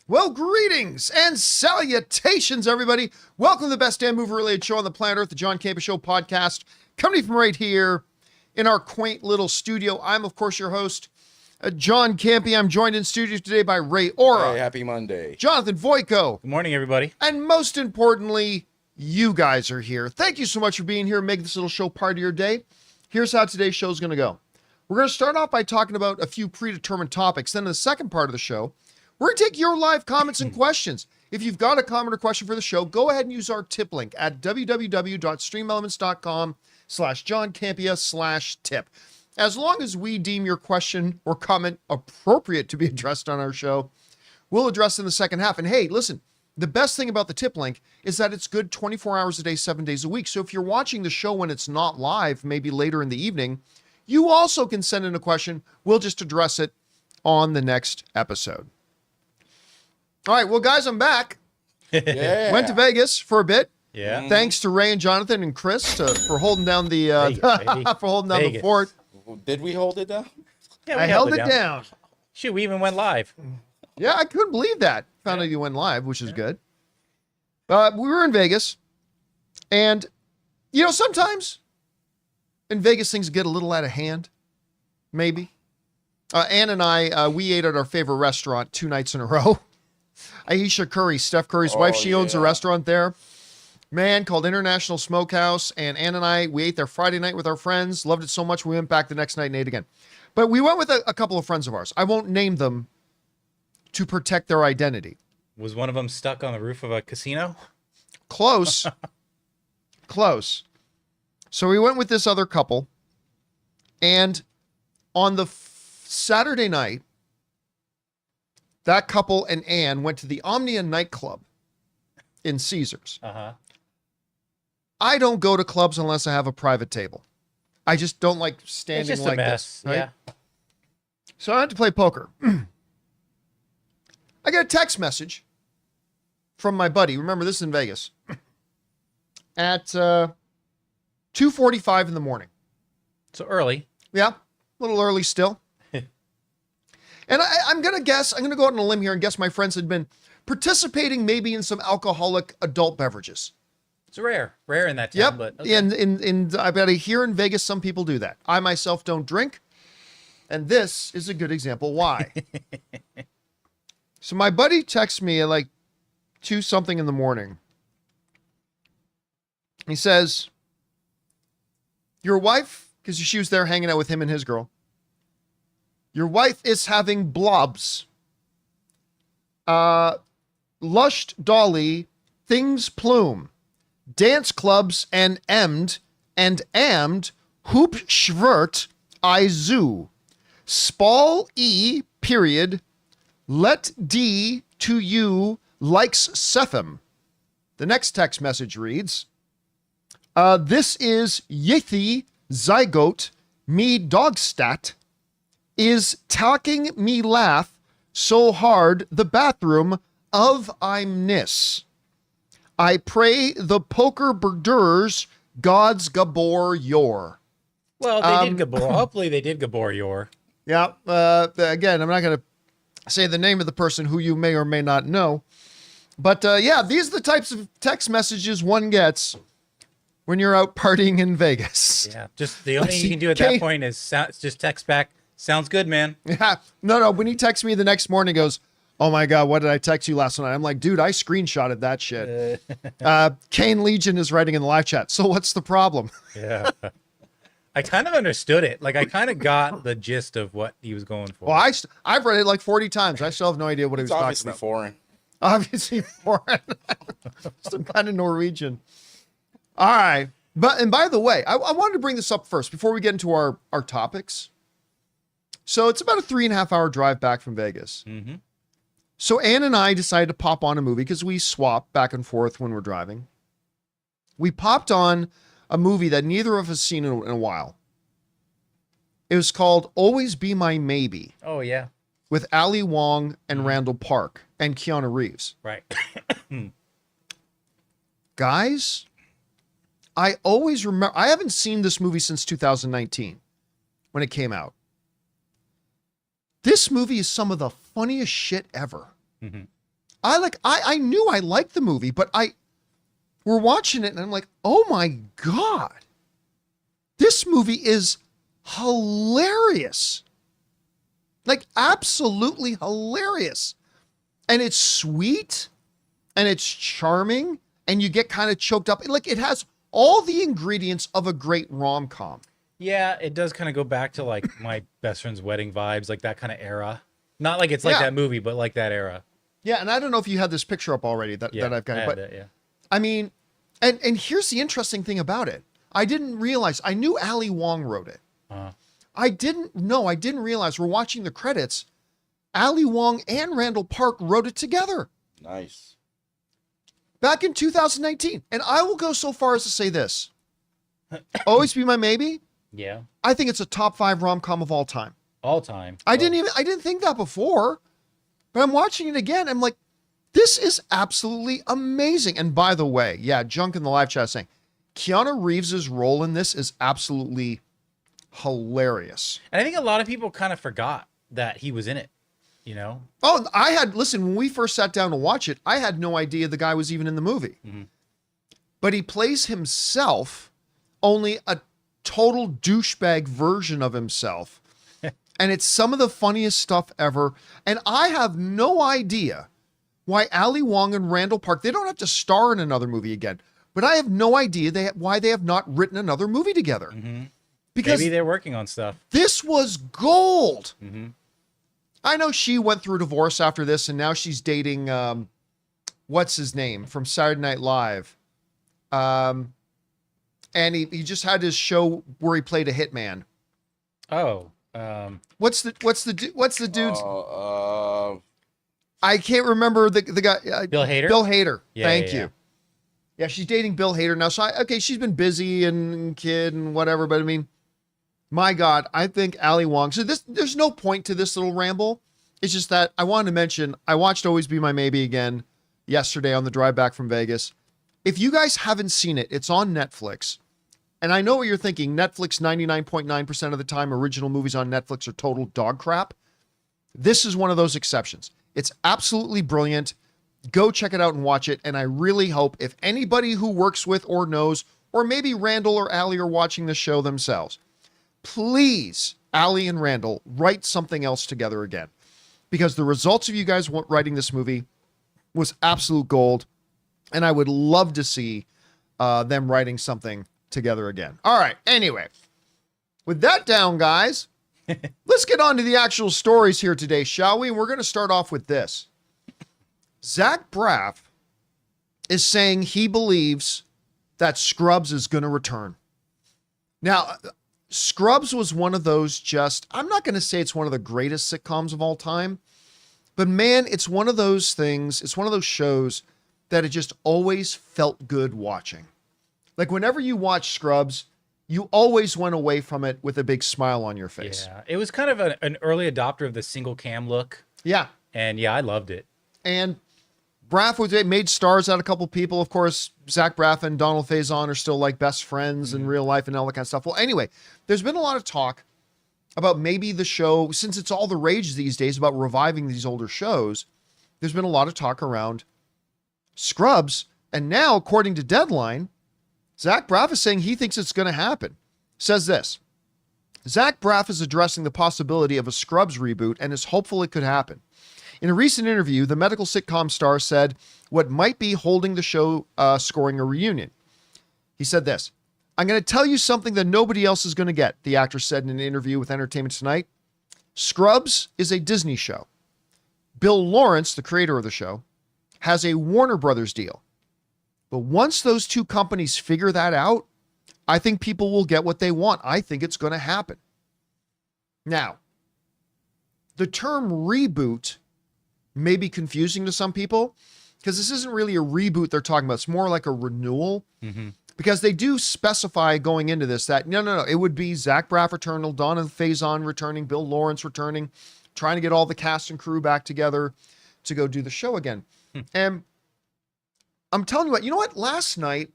Well, greetings and salutations, everybody. Welcome to the best damn movie-related show on the planet Earth, the John Campea Show podcast, coming from right here in our quaint little studio. I'm, of course, your host, John Campea. I'm joined in studio today by Ray Ora. Hey, happy Monday. Jonathan Voico. Good morning, everybody. And most importantly, you guys are here. Thank you so much for being here and making this little show part of your day. Here's how today's show is going to go. We're going to start off by talking about a few predetermined topics. Then in the second part of the show, we're going to take your live comments and questions. If you've got a comment or question for the show, go ahead and use our tip link at www.streamelements.com/JohnCampea/tip. As long as we deem your question or comment appropriate to be addressed on our show, we'll address it in the second half. And hey, listen, the best thing about the tip link is that it's good 24 hours a day, 7 days a week. So if you're watching the show when it's not live, maybe later in the evening, you also can send in a question. We'll just address it on the next episode. All right, well, guys, I'm back. Yeah. Went to Vegas for a bit. Yeah. Thanks to Ray and Jonathan and Chris for holding down the the fort. Did we hold it down? Yeah, I held it down. Shoot, we even went live. Yeah, I couldn't believe that. Found out you went live, which is good. We were in Vegas, and you know, sometimes in Vegas things get a little out of hand. Maybe. Ann and I, we ate at our favorite restaurant 2 nights in a row. Aisha Curry, Steph Curry's wife, she owns a restaurant there, man, called International Smokehouse. And Ann and I, we ate there Friday night with our friends. Loved it so much we went back the next night and ate again. But we went with a couple of friends of ours. I won't name them to protect their identity. Was one of them stuck on the roof of a casino? Close. Close. So we went with this other couple. And on the Saturday night, that couple and Ann went to the Omnia nightclub in Caesars. Uh-huh. I don't go to clubs unless I have a private table. I just don't like standing It's just like a mess. this. Right? Yeah. So I had to play poker. I got a text message from my buddy. Remember, this is in Vegas. At 2:45 in the morning. So early. Yeah, a little early still. And I'm going to guess, I'm going to go out on a limb here and guess my friends had been participating maybe in some alcoholic adult beverages. It's rare in that town. Yep. But okay. And I bet here in Vegas, some people do that. I myself don't drink. And this is a good example why. So my buddy texts me at like 2 something in the morning. He says, your wife, because she was there hanging out with him and his girl. Your wife is having blobs. Lushed dolly, things plume, dance clubs and amd, hoop schwert, I zoo. Spall e, period, let d to you likes Setham. The next text message reads, this is Yithi zygote me dogstat is talking me laugh so hard the bathroom of imness. I pray the poker burders God's Gabor yor. Well, they did Gabor. Hopefully they did Gabor yor. Yeah. Again, I'm not going to say the name of the person who you may or may not know. But yeah, these are the types of text messages one gets when you're out partying in Vegas. Yeah. Just the only thing you can do at that point is just text back. Sounds good, man. Yeah. No. When he texts me the next morning, he goes, oh my God, what did I text you last night? I'm like, dude, I screenshotted that shit. Kane Legion is writing in the live chat. So what's the problem? Yeah. I kind of understood it. Like, I kind of got the gist of what he was going for. Well, I've read it like 40 times. I still have no idea what he was talking about. Foreign. Obviously foreign. Some kind of Norwegian. All right. And by the way, I wanted to bring this up first before we get into our topics. So it's about a 3.5 hour drive back from Vegas. Mm-hmm. So Ann and I decided to pop on a movie because we swap back and forth when we're driving. We popped on a movie that neither of us seen in a while. It was called Always Be My Maybe. Oh, yeah. With Ali Wong and Randall Park and Keanu Reeves. Right. Guys, I always remember, I haven't seen this movie since 2019 when it came out. This movie is some of the funniest shit ever. Mm-hmm. I knew I liked the movie, but we're watching it and I'm like, oh my God, this movie is hilarious. Like absolutely hilarious. And it's sweet and it's charming and you get kind of choked up. Like it has all the ingredients of a great rom-com. Yeah, it does kind of go back to like My Best Friend's Wedding vibes, like that kind of era. Not like it's like that movie, but like that era. Yeah, and I don't know if you had this picture up already that I've got. But yeah. I mean, and here's the interesting thing about it. I didn't realize, I knew Ali Wong wrote it. I didn't realize we're watching the credits. Ali Wong and Randall Park wrote it together. Nice. Back in 2019. And I will go so far as to say this. Always Be My Maybe. Yeah. I think it's a top 5 rom-com of all time. All time. I didn't think that before, but I'm watching it again. I'm like, this is absolutely amazing. And by the way, yeah, Junk in the live chat saying Keanu Reeves's role in this is absolutely hilarious. And I think a lot of people kind of forgot that he was in it, you know? Oh, listen, when we first sat down to watch it, I had no idea the guy was even in the movie. Mm-hmm. But he plays himself, only a total douchebag version of himself. And it's some of the funniest stuff ever. And I have no idea why Ali Wong and Randall Park, they don't have to star in another movie again, but I have no idea why they have not written another movie together. Mm-hmm. Because maybe they're working on stuff. This was gold. Mm-hmm. I know she went through divorce after this, and now she's dating, what's his name from Saturday Night Live. And he just had his show where he played a hitman. Oh, what's the dude's? I can't remember the guy. Bill Hader. Bill Hader. Yeah, Thank you. Yeah, she's dating Bill Hader now. So she's been busy and kid and whatever. But I mean, my God, I think Ali Wong. So there's no point to this little ramble. It's just that I wanted to mention I watched Always Be My Maybe again yesterday on the drive back from Vegas. If you guys haven't seen it, it's on Netflix. And I know what you're thinking. Netflix, 99.9% of the time, original movies on Netflix are total dog crap. This is one of those exceptions. It's absolutely brilliant. Go check it out and watch it. And I really hope if anybody who works with or knows, or maybe Randall or Ali are watching the show themselves, please, Ali and Randall, write something else together again. Because the results of you guys writing this movie was absolute gold. And I would love to see them writing something together again. All right. Anyway, with that down, guys, let's get on to the actual stories here today, shall we? We're going to start off with this. Zach Braff is saying he believes that Scrubs is going to return. Now, Scrubs was one of those I'm not going to say it's one of the greatest sitcoms of all time, but man, it's one of those things, it's one of those shows that it just always felt good watching. Like whenever you watch Scrubs, you always went away from it with a big smile on your face. Yeah, it was kind of an early adopter of the single cam look. Yeah. And yeah, I loved it. And Braff made stars out of a couple people. Of course, Zach Braff and Donald Faison are still like best friends in real life and all that kind of stuff. Well, anyway, there's been a lot of talk about maybe the show, since it's all the rage these days about reviving these older shows, there's been a lot of talk around Scrubs. And now, according to Deadline, Zach Braff is saying he thinks it's going to happen. Says this: Zach Braff is addressing the possibility of a Scrubs reboot and is hopeful it could happen. In a recent interview, the medical sitcom star said what might be holding the show scoring a reunion. He said this: I'm going to tell you something that nobody else is going to get, the actor said in an interview with Entertainment Tonight. Scrubs is a Disney show. Bill Lawrence, the creator of the show, has a Warner Brothers deal. But once those two companies figure that out, I think people will get what they want. I think it's going to happen. Now, the term reboot may be confusing to some people because this isn't really a reboot they're talking about. It's more like a renewal because they do specify going into this that no, it would be Zach Braff returning, Donna Faison returning, Bill Lawrence returning, trying to get all the cast and crew back together to go do the show again. And I'm telling you what, last night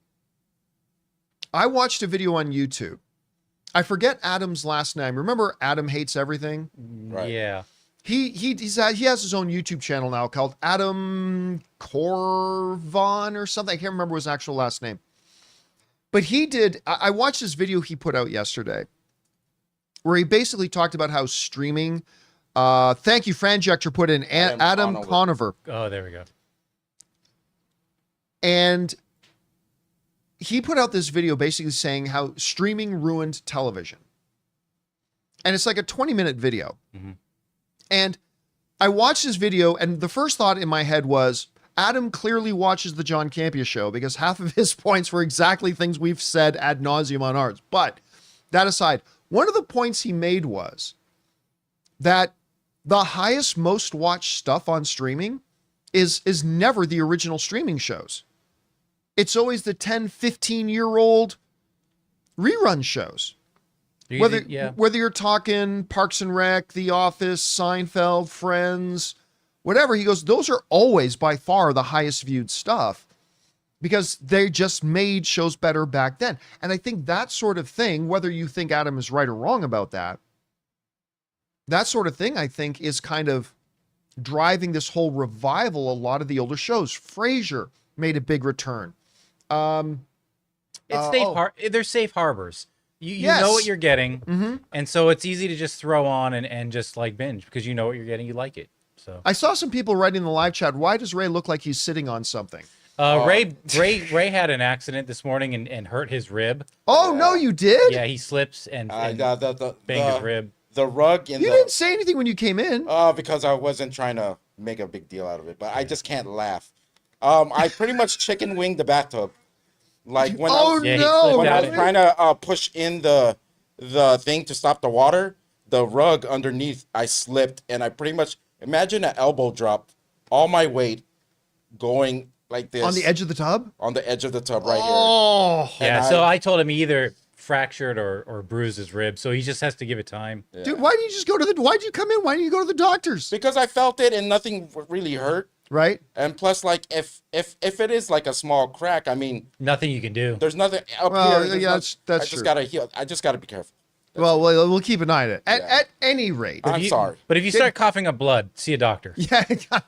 I watched a video on YouTube. I forget Adam's last name. Remember Adam Hates Everything? Right. Yeah. he has his own YouTube channel now called Adam Corvon or something. I can't remember his actual last name. But I watched this video he put out yesterday where he basically talked about how streaming, thank you, Franjector put in Adam Conover. Oh, there we go. And he put out this video basically saying how streaming ruined television. And it's like a 20-minute video. Mm-hmm. And I watched this video, and the first thought in my head was, Adam clearly watches the John Campea Show because half of his points were exactly things we've said ad nauseum on ours. But that aside, one of the points he made was that the highest, most watched stuff on streaming is never the original streaming shows. It's always the 10, 15-year-old rerun shows. Whether you're talking Parks and Rec, The Office, Seinfeld, Friends, whatever, he goes, those are always by far the highest viewed stuff because they just made shows better back then. And I think that sort of thing, whether you think Adam is right or wrong about that sort of thing, I think, is kind of driving this whole revival. A lot of the older shows. Frasier made a big return. They're safe harbors. You Yes. know what you're getting, Mm-hmm. and so it's easy to just throw on and just like binge because you know what you're getting, you like it. So I saw some people writing in the live chat, why does Ray look like he's sitting on something? Ray had an accident this morning and hurt his rib. Oh, no, you did? Yeah, he slips and banged his rib. The rug in You the didn't say anything when you came in. because I wasn't trying to make a big deal out of it, but I just can't laugh. I pretty much chicken winged the bathtub. Like when I was, Yeah, he no. slipped when I out was of it. trying to push in the thing to stop the water, the rug underneath, I slipped and I pretty much imagine an elbow drop, all my weight going like this On the edge of the tub? on the edge of the tub right Oh. Yeah, And so I told him he either fractured or bruised his rib, so he just has to give it time. here. Dude, why didn't you just go to why'd you come in? Why didn't you go to the doctors? Because I felt it and nothing really hurt. Right? And plus, like if it is like a small crack, I mean, Nothing you can do. there's nothing up Well, here. there's yeah, no- that's I true. just gotta heal. I just gotta be careful. Well, we'll keep an eye on it. Yeah. At any rate. I'm sorry. But if you start coughing up blood, see a doctor. Yeah.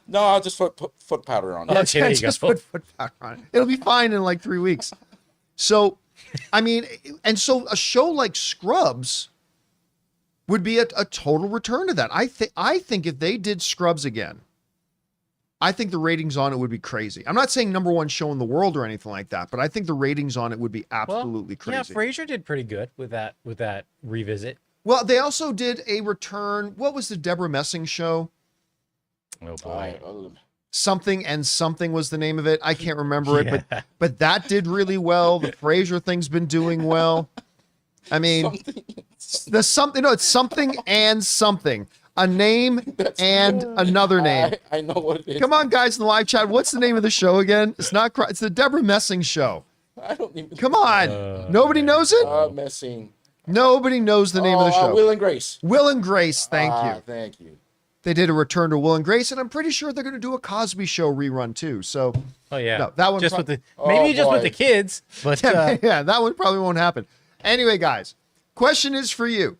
No, I'll just put foot powder on it. Okay, there you just go. put foot powder on it. It'll be fine in like 3 weeks. So, I mean, and so a show like Scrubs would be a total return to that. I think if they did Scrubs again, I think the ratings on it would be crazy. I'm not saying number one show in the world or anything like that, but I think the ratings on it would be absolutely crazy. Yeah, Frasier did pretty good with that revisit. Well, they also did a return. What was the Deborah Messing show? Oh boy. Something and Something was the name of it. I can't remember it, Yeah. but that did really well. The Frasier thing's been doing well. I mean, it's Something and Something. A name and another name. I know what it is. Come on, guys in the live chat. What's the name of the show again? It's the Deborah Messing show. I don't even. Come on. Nobody knows it? Messing. Nobody knows the name of the show. Will and Grace. Will and Grace. Thank you. Thank you. They did a return to Will and Grace, and I'm pretty sure they're going to do a Cosby Show rerun too. So, Oh yeah. No, that one just prob- with the maybe just with boy. the kids, but yeah, that one probably won't happen. Anyway, guys, question is for you.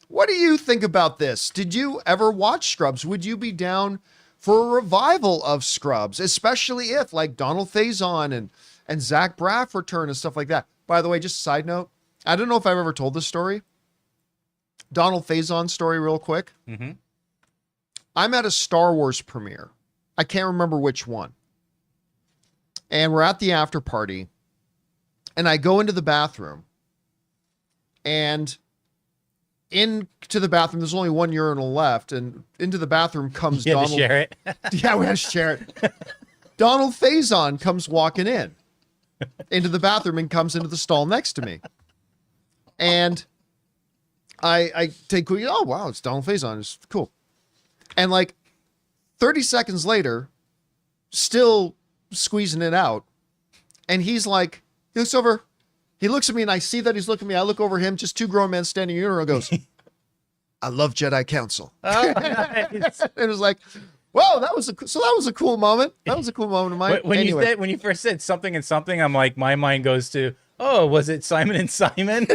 What do you think about this? Did you ever watch Scrubs? Would you be down for a revival of Scrubs, especially if like Donald Faison and Zach Braff return and stuff like that? By the way, just a side note, I don't know if I've ever told this story. Donald Faison story real quick. Mhm. I'm at a Star Wars premiere. I can't remember which one. And we're at the after party. And I go into the bathroom. And into the bathroom, there's only one urinal left. And into the bathroom comes you had Donald. to share it. Yeah, we had to share it. Donald Faison comes walking into the bathroom and comes into the stall next to me. And I take, oh, wow, it's Donald Faison. It's cool. And like 30 seconds later, still squeezing it out. And he's like, he looks over, he looks at me and I see that he's looking at me. I look over him, just two grown men standing in a urinal, goes, I love Jedi Council. Oh, nice. It was like, whoa, that was a cool moment. That was a cool moment of mine. When you first said Something and Something, I'm like, my mind goes to, oh, was it Simon and Simon?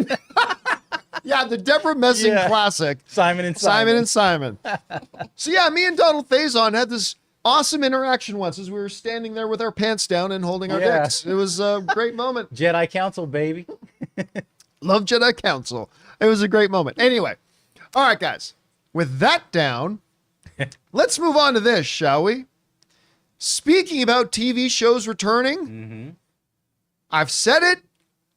Yeah, the Deborah Messing classic. Simon and Simon. So yeah, me and Donald Faison had this awesome interaction once as we were standing there with our pants down and holding our dicks. It was a great moment. Jedi Council, baby. Love Jedi Council. It was a great moment. Anyway, all right, guys. With that down, let's move on to this, shall we? Speaking about TV shows returning, I've said it.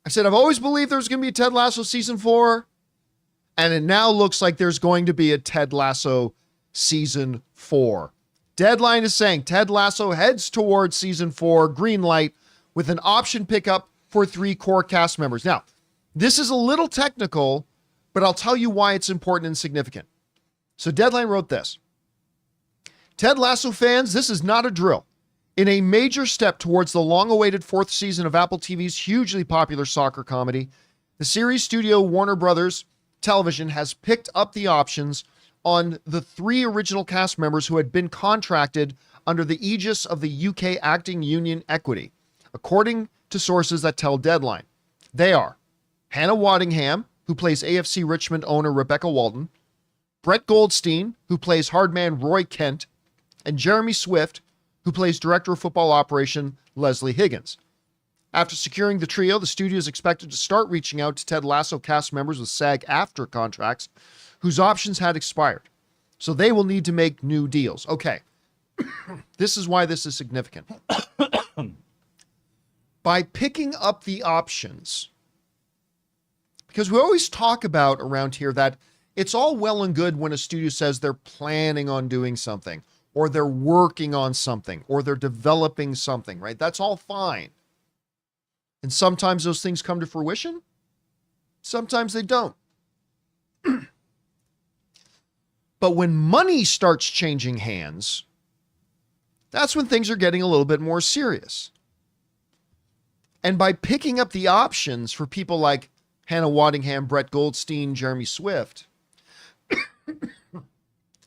I said I've always believed there's going to be a Ted Lasso season 4, and it now looks like there's going to be a Ted Lasso season 4. Deadline is saying Ted Lasso heads towards season 4, green light, with an option pickup for 3 core cast members. Now, this is a little technical, but I'll tell you why it's important and significant. So Deadline wrote this. Ted Lasso fans, this is not a drill. In a major step towards the long-awaited 4th season of Apple TV's hugely popular soccer comedy, the series studio Warner Brothers Television has picked up the options on the 3 original cast members who had been contracted under the aegis of the UK acting union Equity, according to sources that tell Deadline. They are Hannah Waddingham, who plays AFC Richmond owner Rebecca Walden, Brett Goldstein, who plays hardman Roy Kent, and Jeremy Swift, who plays Director of Football Operation Leslie Higgins. After securing the trio, the studio is expected to start reaching out to Ted Lasso cast members with SAG-AFTRA contracts whose options had expired. So they will need to make new deals. Okay, this is why this is significant. By picking up the options, because we always talk about around here that it's all well and good when a studio says they're planning on doing something, or they're working on something, or they're developing something, right? That's all fine. And sometimes those things come to fruition. Sometimes they don't. But when money starts changing hands, that's when things are getting a little bit more serious. And by picking up the options for people like Hannah Waddingham, Brett Goldstein, Jeremy Swift,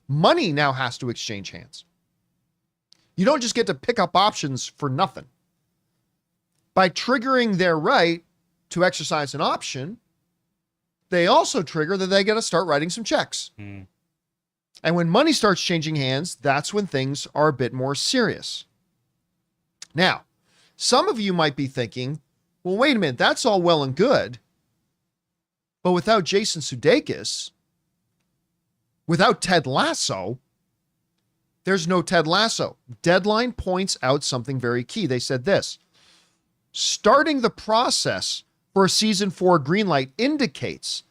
money now has to exchange hands. You don't just get to pick up options for nothing. By triggering their right to exercise an option, they also trigger that they got to start writing some checks. And when money starts changing hands, that's when things are a bit more serious. Now, some of you might be thinking, well, wait a minute, that's all well and good, but without Jason Sudeikis, without Ted Lasso, there's no Ted Lasso. Deadline points out something very key. They said this: starting the process for a season 4 greenlight indicates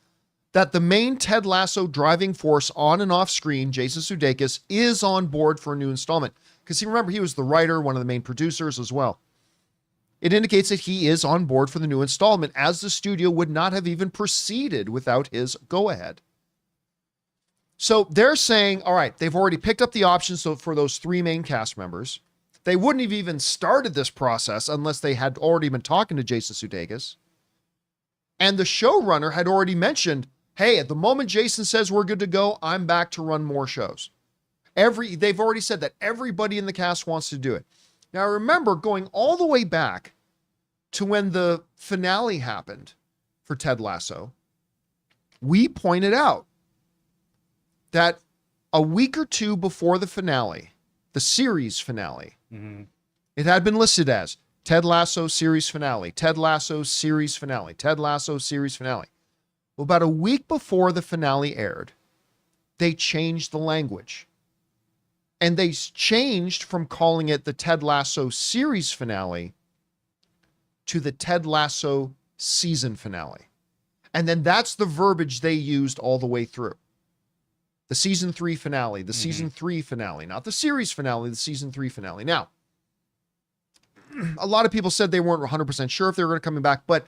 that the main Ted Lasso driving force on and off screen, Jason Sudeikis, is on board for a new installment. Because remember, he was the writer, one of the main producers as well. It indicates that he is on board for the new installment, as the studio would not have even proceeded without his go-ahead. So they're saying, all right, they've already picked up the options for those 3 main cast members. They wouldn't have even started this process unless they had already been talking to Jason Sudeikis. And the showrunner had already mentioned, hey, at the moment Jason says we're good to go, I'm back to run more shows. They've already said that everybody in the cast wants to do it. Now remember, going all the way back to when the finale happened for Ted Lasso, we pointed out that a week or 2 before the finale, the series finale, it had been listed as Ted Lasso series finale, Ted Lasso series finale, Ted Lasso series finale. Well, about a week before the finale aired, they changed the language. And they changed from calling it the Ted Lasso series finale to the Ted Lasso season finale. And then that's the verbiage they used all the way through. The season 3 finale, the season 3 finale, not the series finale, the season 3 finale. Now, a lot of people said they weren't 100% sure if they were going to come back, but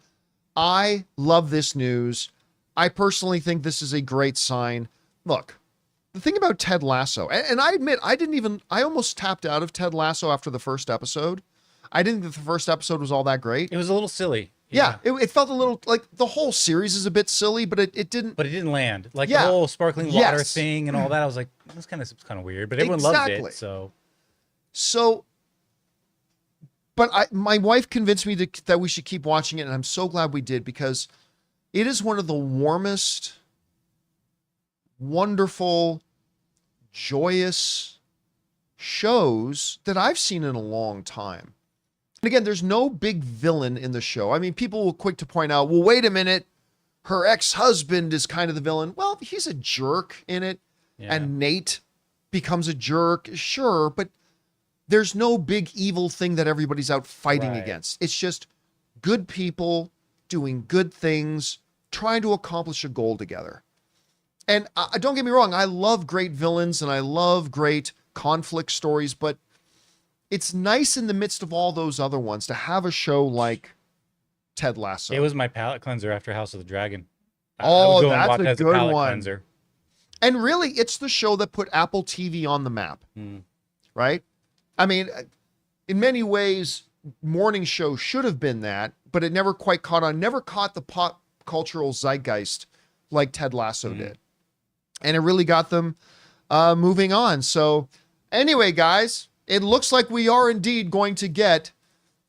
I love this news. I personally think this is a great sign. Look, the thing about Ted Lasso, and I admit, I almost tapped out of Ted Lasso after the first episode. I didn't think the first episode was all that great. It was a little silly. Yeah, it felt a little like the whole series is a bit silly, but it didn't. But it didn't land. Like the whole sparkling water thing and all that. I was like, that's kind of weird. But everyone loved it. So, but my wife convinced me that we should keep watching it, and I'm so glad we did, because it is one of the warmest wonderful, joyous shows that I've seen in a long time. And again, there's no big villain in the show. I mean, people will quick to point out, well, wait a minute, her ex-husband is kind of the villain. Well, he's a jerk in it, and Nate becomes a jerk, sure, but there's no big evil thing that everybody's out fighting against. It's just good people doing good things, trying to accomplish a goal together. And don't get me wrong, I love great villains and I love great conflict stories, but it's nice in the midst of all those other ones to have a show like Ted Lasso. It was my palate cleanser after House of the Dragon. Oh, that's a good one. Cleanser. And really, it's the show that put Apple TV on the map, right? I mean, in many ways, morning show should have been that, but it never quite caught on, never caught the pop cultural zeitgeist like Ted Lasso did. And it really got them moving on. So anyway, guys, it looks like we are indeed going to get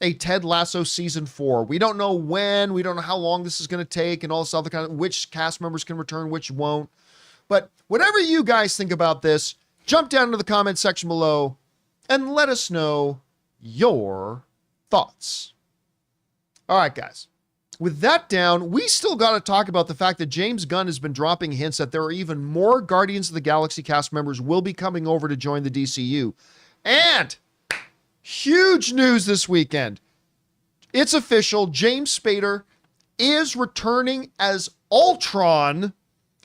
a Ted Lasso season 4. We don't know when, we don't know how long this is going to take and all this other kind of, which cast members can return, which won't. But whatever you guys think about this, jump down into the comment section below and let us know your thoughts. All right, guys. With that down, we still got to talk about the fact that James Gunn has been dropping hints that there are even more Guardians of the Galaxy cast members will be coming over to join the DCU. And huge news this weekend. It's official. James Spader is returning as Ultron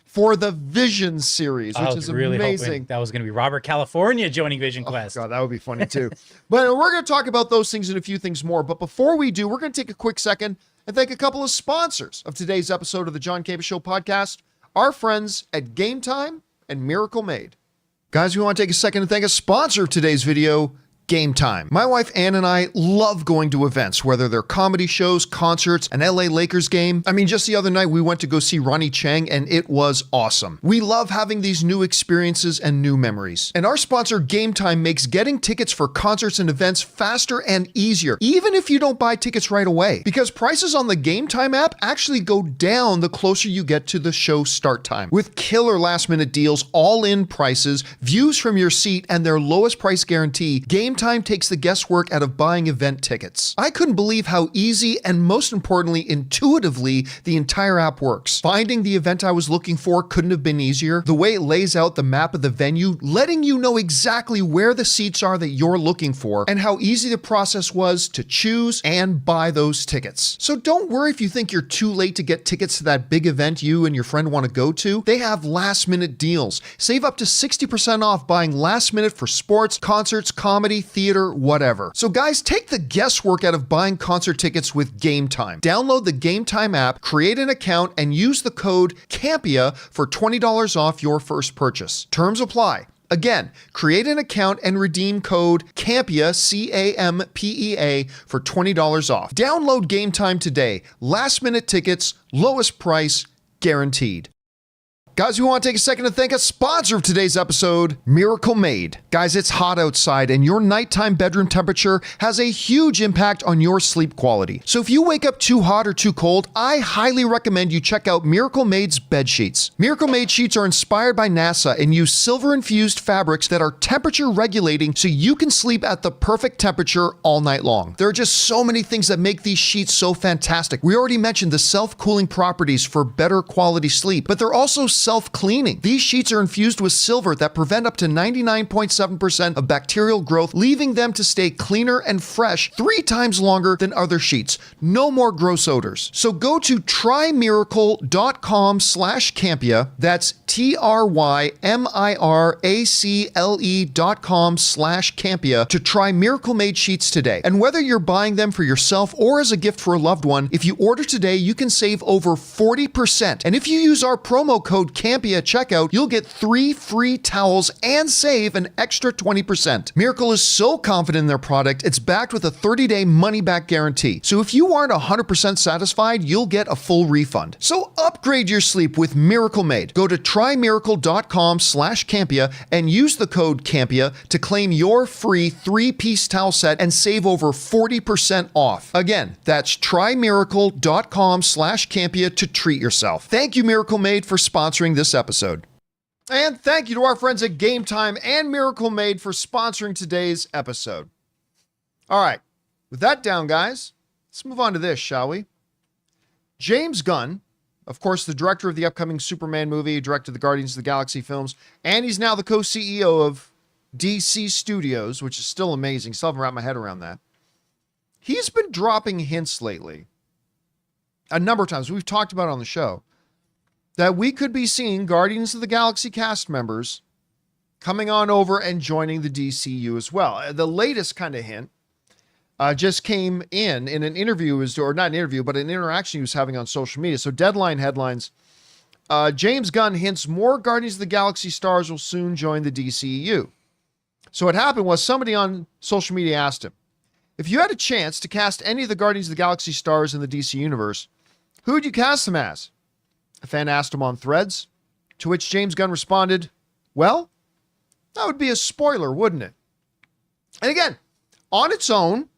for the Vision series, which is really amazing. That was going to be Robert California joining Vision Quest. God, that would be funny too. But we're going to talk about those things and a few things more. But before we do, we're going to take a quick second and thank a couple of sponsors of today's episode of the John Campea Show podcast, our friends at Gametime and Miracle Made. Guys, we want to take a second and thank a sponsor of today's video, Gametime. My wife Ann and I love going to events, whether they're comedy shows, concerts, an LA Lakers game. I mean, just the other night we went to go see Ronnie Chang and it was awesome. We love having these new experiences and new memories. And our sponsor Gametime makes getting tickets for concerts and events faster and easier, even if you don't buy tickets right away. Because prices on the Gametime app actually go down the closer you get to the show start time. With killer last minute deals, all-in prices, views from your seat, and their lowest price guarantee, Gametime takes the guesswork out of buying event tickets. I couldn't believe how easy and most importantly, intuitively, the entire app works. Finding the event I was looking for couldn't have been easier. The way it lays out the map of the venue, letting you know exactly where the seats are that you're looking for, and how easy the process was to choose and buy those tickets. So don't worry if you think you're too late to get tickets to that big event you and your friend want to go to. They have last minute deals. Save up to 60% off buying last minute for sports, concerts, comedy, theater, whatever. So guys, take the guesswork out of buying concert tickets with Gametime. Download the Gametime app, create an account, and use the code CAMPEA for $20 off your first purchase. Terms apply. Again, create an account and redeem code CAMPEA, C-A-M-P-E-A, for $20 off. Download Gametime today. Last minute tickets, lowest price, guaranteed. Guys, we want to take a second to thank a sponsor of today's episode, Miracle Made. Guys, it's hot outside and your nighttime bedroom temperature has a huge impact on your sleep quality. So if you wake up too hot or too cold, I highly recommend you check out Miracle Made's bed sheets. Miracle Made sheets are inspired by NASA and use silver-infused fabrics that are temperature regulating so you can sleep at the perfect temperature all night long. There are just so many things that make these sheets so fantastic. We already mentioned the self-cooling properties for better quality sleep, but they're also self-cleaning. These sheets are infused with silver that prevent up to 99.7% of bacterial growth, leaving them to stay cleaner and fresh 3 times longer than other sheets. No more gross odors. So go to trymiracle.com/Campea. That's TRYMIRACLE.com/Campea to try Miracle Made sheets today. And whether you're buying them for yourself or as a gift for a loved one, if you order today, you can save over 40%. And if you use our promo code Campea at checkout, you'll get 3 free towels and save an extra 20%. Miracle is so confident in their product, it's backed with a 30-day money-back guarantee. So if you aren't 100% satisfied, you'll get a full refund. So upgrade your sleep with Miracle Made. Go to trymiracle.com/Campea and use the code Campea to claim your free 3-piece towel set and save over 40% off. Again, that's trymiracle.com/Campea to treat yourself. Thank you, Miracle Made, for sponsoring this episode. And thank you to our friends at Gametime and Miracle Made for sponsoring today's episode. All right, with that down, guys, let's move on to this, shall we? James Gunn, of course, the director of the upcoming Superman movie, directed the Guardians of the Galaxy films, and he's now the co-CEO of DC Studios, which is still amazing. Still haven't wrapped my head around that. He's been dropping hints lately, a number of times. We've talked about it on the show, that we could be seeing Guardians of the Galaxy cast members coming on over and joining the DCU as well. The latest kind of hint just came in an interview, or not an interview, but an interaction he was having on social media. So Deadline headlines, James Gunn hints more Guardians of the Galaxy stars will soon join the DCU. So what happened was somebody on social media asked him, if you had a chance to cast any of the Guardians of the Galaxy stars in the DC universe, who would you cast them as? A fan asked him on Threads, to which James Gunn responded, well, that would be a spoiler, wouldn't it? And again, on its own,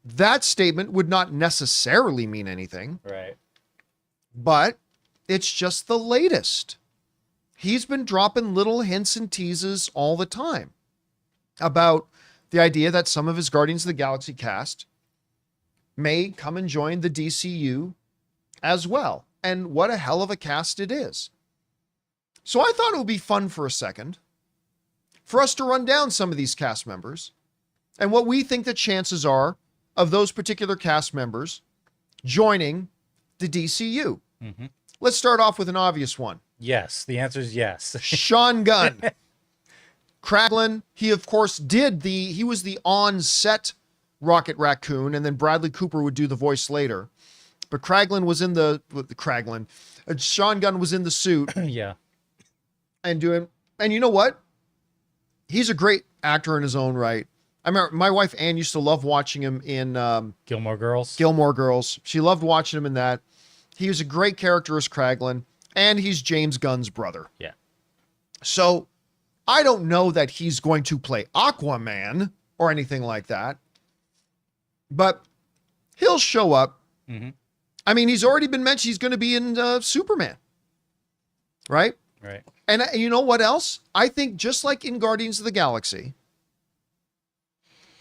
that statement would not necessarily mean anything. Right. But it's just the latest. He's been dropping little hints and teases all the time about the idea that some of his Guardians of the Galaxy cast may come and join the DCU as well. And what a hell of a cast it is. So I thought it would be fun for a second for us to run down some of these cast members and what we think the chances are of those particular cast members joining the DCU. Mm-hmm. Let's start off with an obvious one. Yes, the answer is yes. Sean Gunn. Kraglin, he of course he was the on-set Rocket Raccoon, and then Bradley Cooper would do the voice later. But Sean Gunn was in the suit. Yeah. And you know what? He's a great actor in his own right. I remember my wife Ann used to love watching him in Gilmore Girls. Gilmore Girls. She loved watching him in that. He was a great character as Kraglin, and he's James Gunn's brother. Yeah. So I don't know that he's going to play Aquaman or anything like that, but he'll show up. Mm-hmm. I mean, he's already been mentioned. He's going to be in Superman, right? Right. And you know what else? I think just like in Guardians of the Galaxy,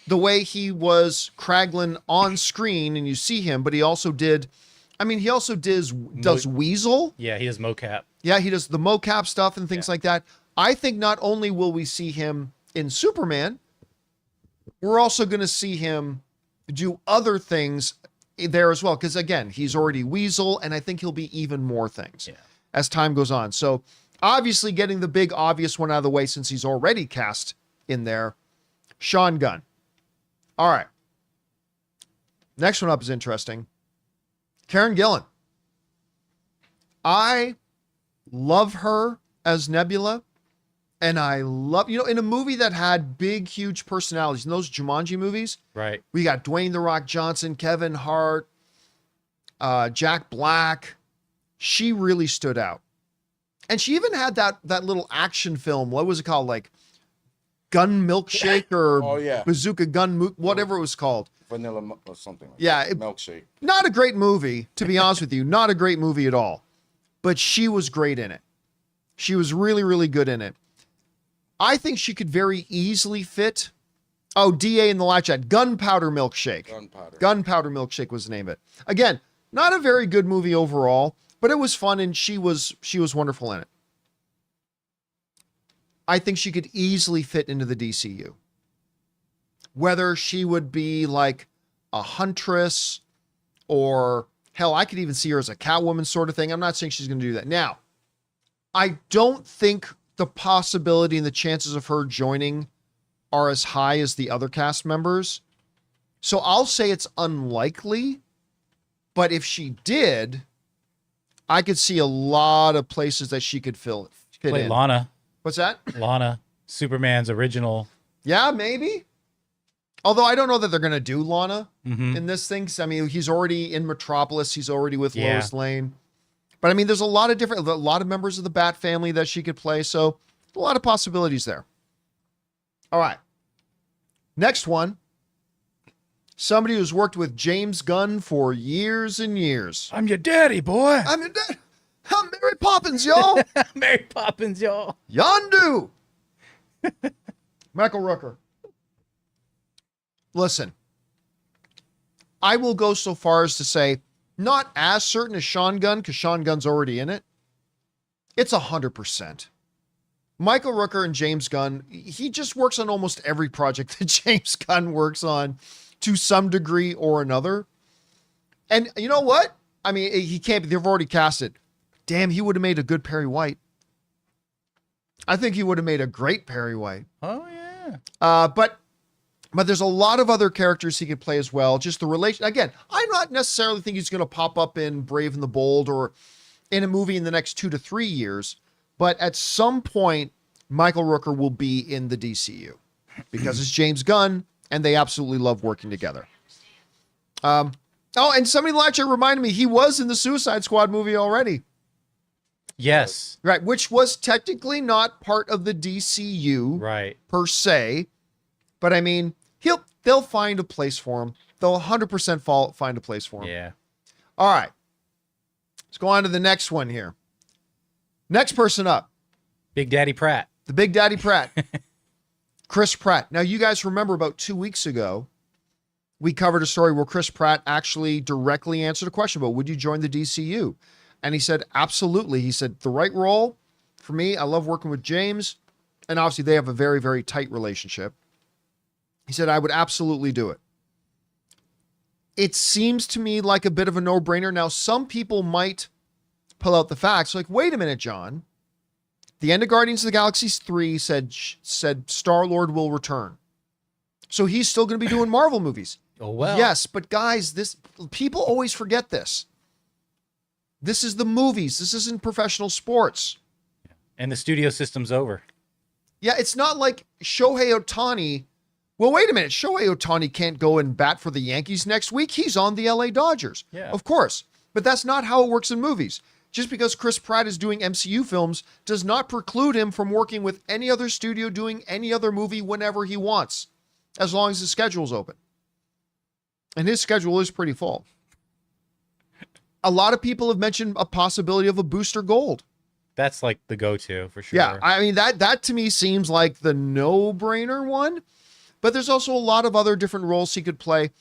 the way he was Kraglin on screen and you see him, but he also does Weasel. Yeah, he does mocap. Yeah, he does the mocap stuff and things like that. I think not only will we see him in Superman, we're also going to see him do other things there as well. Because again, he's already Weasel, and I think he'll be even more things as time goes on. So obviously getting the big obvious one out of the way since he's already cast in there, Sean Gunn. All right. Next one up is interesting. Karen Gillan. I love her as Nebula. And I love, in a movie that had big, huge personalities, in those Jumanji movies, right? We got Dwayne "The Rock" Johnson, Kevin Hart, Jack Black. She really stood out. And she even had that little action film. What was it called? Like Gun Milkshake or Bazooka Gun, whatever it was called. Vanilla or something. Milkshake. Not a great movie, to be honest with you. Not a great movie at all. But she was great in it. She was really, really good in it. I think she could very easily fit. Oh, DA in the live chat. Gunpowder Milkshake. Gunpowder Milkshake was the name of it. Again, not a very good movie overall, but it was fun and she was wonderful in it. I think she could easily fit into the DCU. Whether she would be like a huntress or hell, I could even see her as a Catwoman sort of thing. I'm not saying she's going to do that. Now, I don't think the possibility and the chances of her joining are as high as the other cast members. So I'll say it's unlikely, but if she did, I could see a lot of places that she could fit in. Lana. What's that? Lana, Superman's original. Yeah, maybe. Although I don't know that they're going to do Lana in this thing. I mean, he's already in Metropolis. He's already with Lois Lane. But I mean, there's a lot of members of the Bat family that she could play. So a lot of possibilities there. All right. Next one. Somebody who's worked with James Gunn for years and years. I'm your daddy, boy. I'm your dad. I'm Mary Poppins, y'all. Mary Poppins, y'all. Yondu. Michael Rooker. Listen, I will go so far as to say, not as certain as Sean Gunn, because Sean Gunn's already in it. It's 100%. Michael Rooker and James Gunn, he just works on almost every project that James Gunn works on to some degree or another. And you know what? I mean, he can't, they've already cast it. Damn, he would have made a good Perry White. I think he would have made a great Perry White. Oh, yeah. But there's a lot of other characters he could play as well. Just the relation. Again, I'm not necessarily think he's going to pop up in Brave and the Bold or in a movie in the next 2 to 3 years. But at some point, Michael Rooker will be in the DCU because it's James Gunn and they absolutely love working together. Oh, and somebody actually reminded me he was in the Suicide Squad movie already. Yes. Right, which was technically not part of the DCU right. per se. But I mean, they'll find a place for him. They'll 100% find a place for him. Yeah. All right. Let's go on to the next one here. Next person up. Big Daddy Pratt. The Big Daddy Pratt. Chris Pratt. Now, you guys remember about 2 weeks ago, we covered a story where Chris Pratt actually directly answered a question about, would you join the DCU? And he said, absolutely. He said, the right role for me. I love working with James. And obviously they have a very, very tight relationship. He said, I would absolutely do it. It seems to me like a bit of a no-brainer. Now, some people might pull out the facts. Like, wait a minute, John. The end of Guardians of the Galaxy 3 said Star-Lord will return. So he's still going to be doing Marvel movies. Oh, well. Yes, but guys, people always forget this. This is the movies. This isn't professional sports. And the studio system's over. Yeah, it's not like Shohei Ohtani. Well, wait a minute. Shohei Ohtani can't go and bat for the Yankees next week. He's on the LA Dodgers. Yeah. Of course. But that's not how it works in movies. Just because Chris Pratt is doing MCU films does not preclude him from working with any other studio doing any other movie whenever he wants, as long as his schedule's open. And his schedule is pretty full. A lot of people have mentioned a possibility of a Booster Gold. That's like the go-to for sure. Yeah, I mean, that to me seems like the no-brainer one. But there's also a lot of other different roles he could play.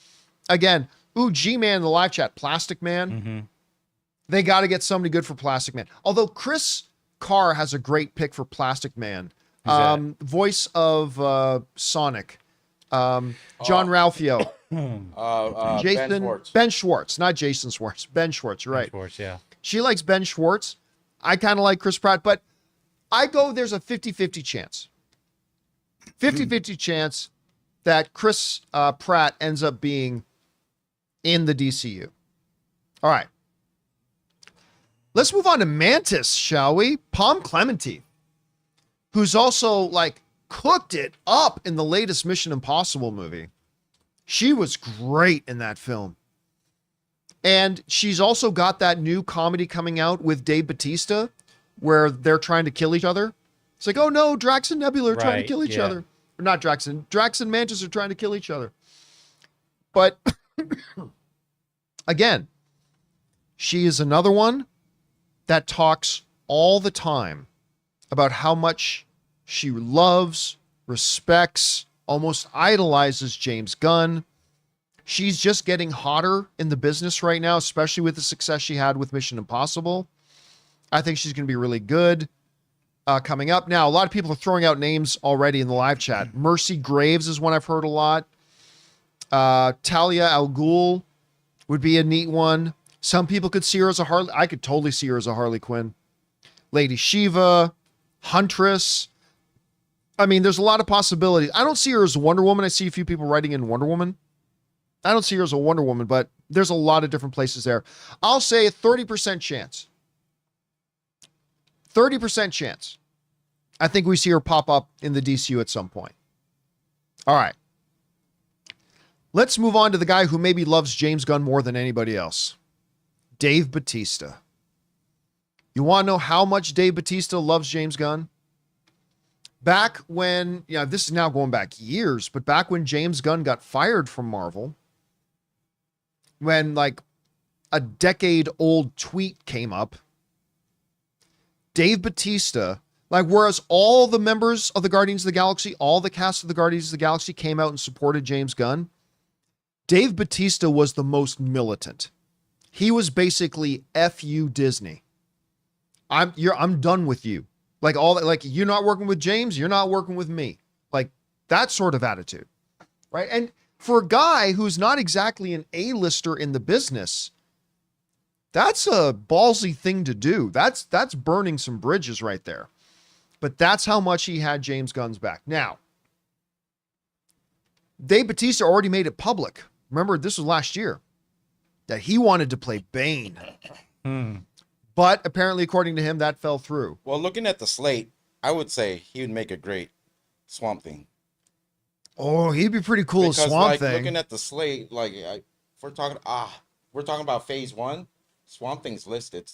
Again, G-Man in the live chat, Plastic Man. Mm-hmm. They got to get somebody good for Plastic Man. Although Chris Carr has a great pick for Plastic Man. Voice of Sonic. John Ralphio. Ben Schwartz. Not Jason Schwartz. Ben Schwartz, you're right. Ben Schwartz, yeah. She likes Ben Schwartz. I kind of like Chris Pratt, but I go there's a 50-50 chance. 50-50 chance that Chris Pratt ends up being in the DCU. All right. Let's move on to Mantis, shall we? Palm Clemente, who's also like cooked it up in the latest Mission Impossible movie. She was great in that film. And she's also got that new comedy coming out with Dave Bautista where they're trying to kill each other. It's like, oh no, Drax and Nebula are trying to kill each other. Or not Drax and Mantis are trying to kill each other. But again, she is another one that talks all the time about how much she loves, respects, almost idolizes James Gunn. She's just getting hotter in the business right now, especially with the success she had with Mission Impossible. I think she's going to be really good coming up. Now, a lot of people are throwing out names already in the live chat. Mercy Graves is one I've heard a lot. Talia Al Ghul would be a neat one. Some people could see her as a Harley. I could totally see her as a Harley Quinn. Lady Shiva, Huntress. I mean, there's a lot of possibilities. I don't see her as Wonder Woman. I see a few people writing in Wonder Woman. I don't see her as a Wonder Woman, but there's a lot of different places there. I'll say a 30% chance. 30% chance. I think we see her pop up in the DCU at some point. All right. Let's move on to the guy who maybe loves James Gunn more than anybody else. Dave Bautista. You want to know how much Dave Bautista loves James Gunn? Back when, this is now going back years, but back when James Gunn got fired from Marvel, when like a decade-old tweet came up Dave Bautista, like, whereas all the members of the Guardians of the Galaxy, all the cast of the Guardians of the Galaxy came out and supported James Gunn, Dave Bautista was the most militant. He was basically F you Disney. I'm done with you. Like, all that, like, you're not working with James, you're not working with me. Like, that sort of attitude. Right? And for a guy who's not exactly an A-lister in the business, that's a ballsy thing to do. That's burning some bridges right there. But that's how much he had James Gunn's back. Now, Dave Bautista already made it public. Remember, this was last year, that he wanted to play Bane. But apparently, according to him, that fell through. Well, looking at the slate, I would say he would make a great Swamp Thing. Oh, he'd be pretty cool as Because, Swamp like, Thing. looking at the slate, like, if we're talking about Phase 1, Swamp Thing's listed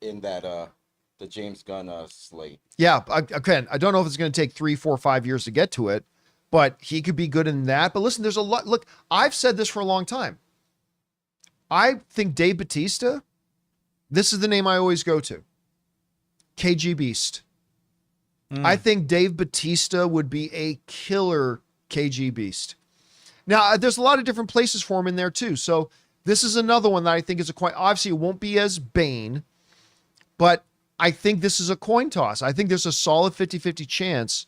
in that the James Gunn slate. Yeah, again, I don't know if it's going to take 3, 4, 5 years to get to it, but he could be good in that. But listen, there's a lot. Look, I've said this for a long time. I think Dave Bautista, this is the name I always go to, KG Beast. I think Dave Bautista would be a killer KG Beast. Now, there's a lot of different places for him in there too. So this is another one that I think is obviously it won't be as Bane, but I think this is a coin toss. I think there's a solid 50-50 chance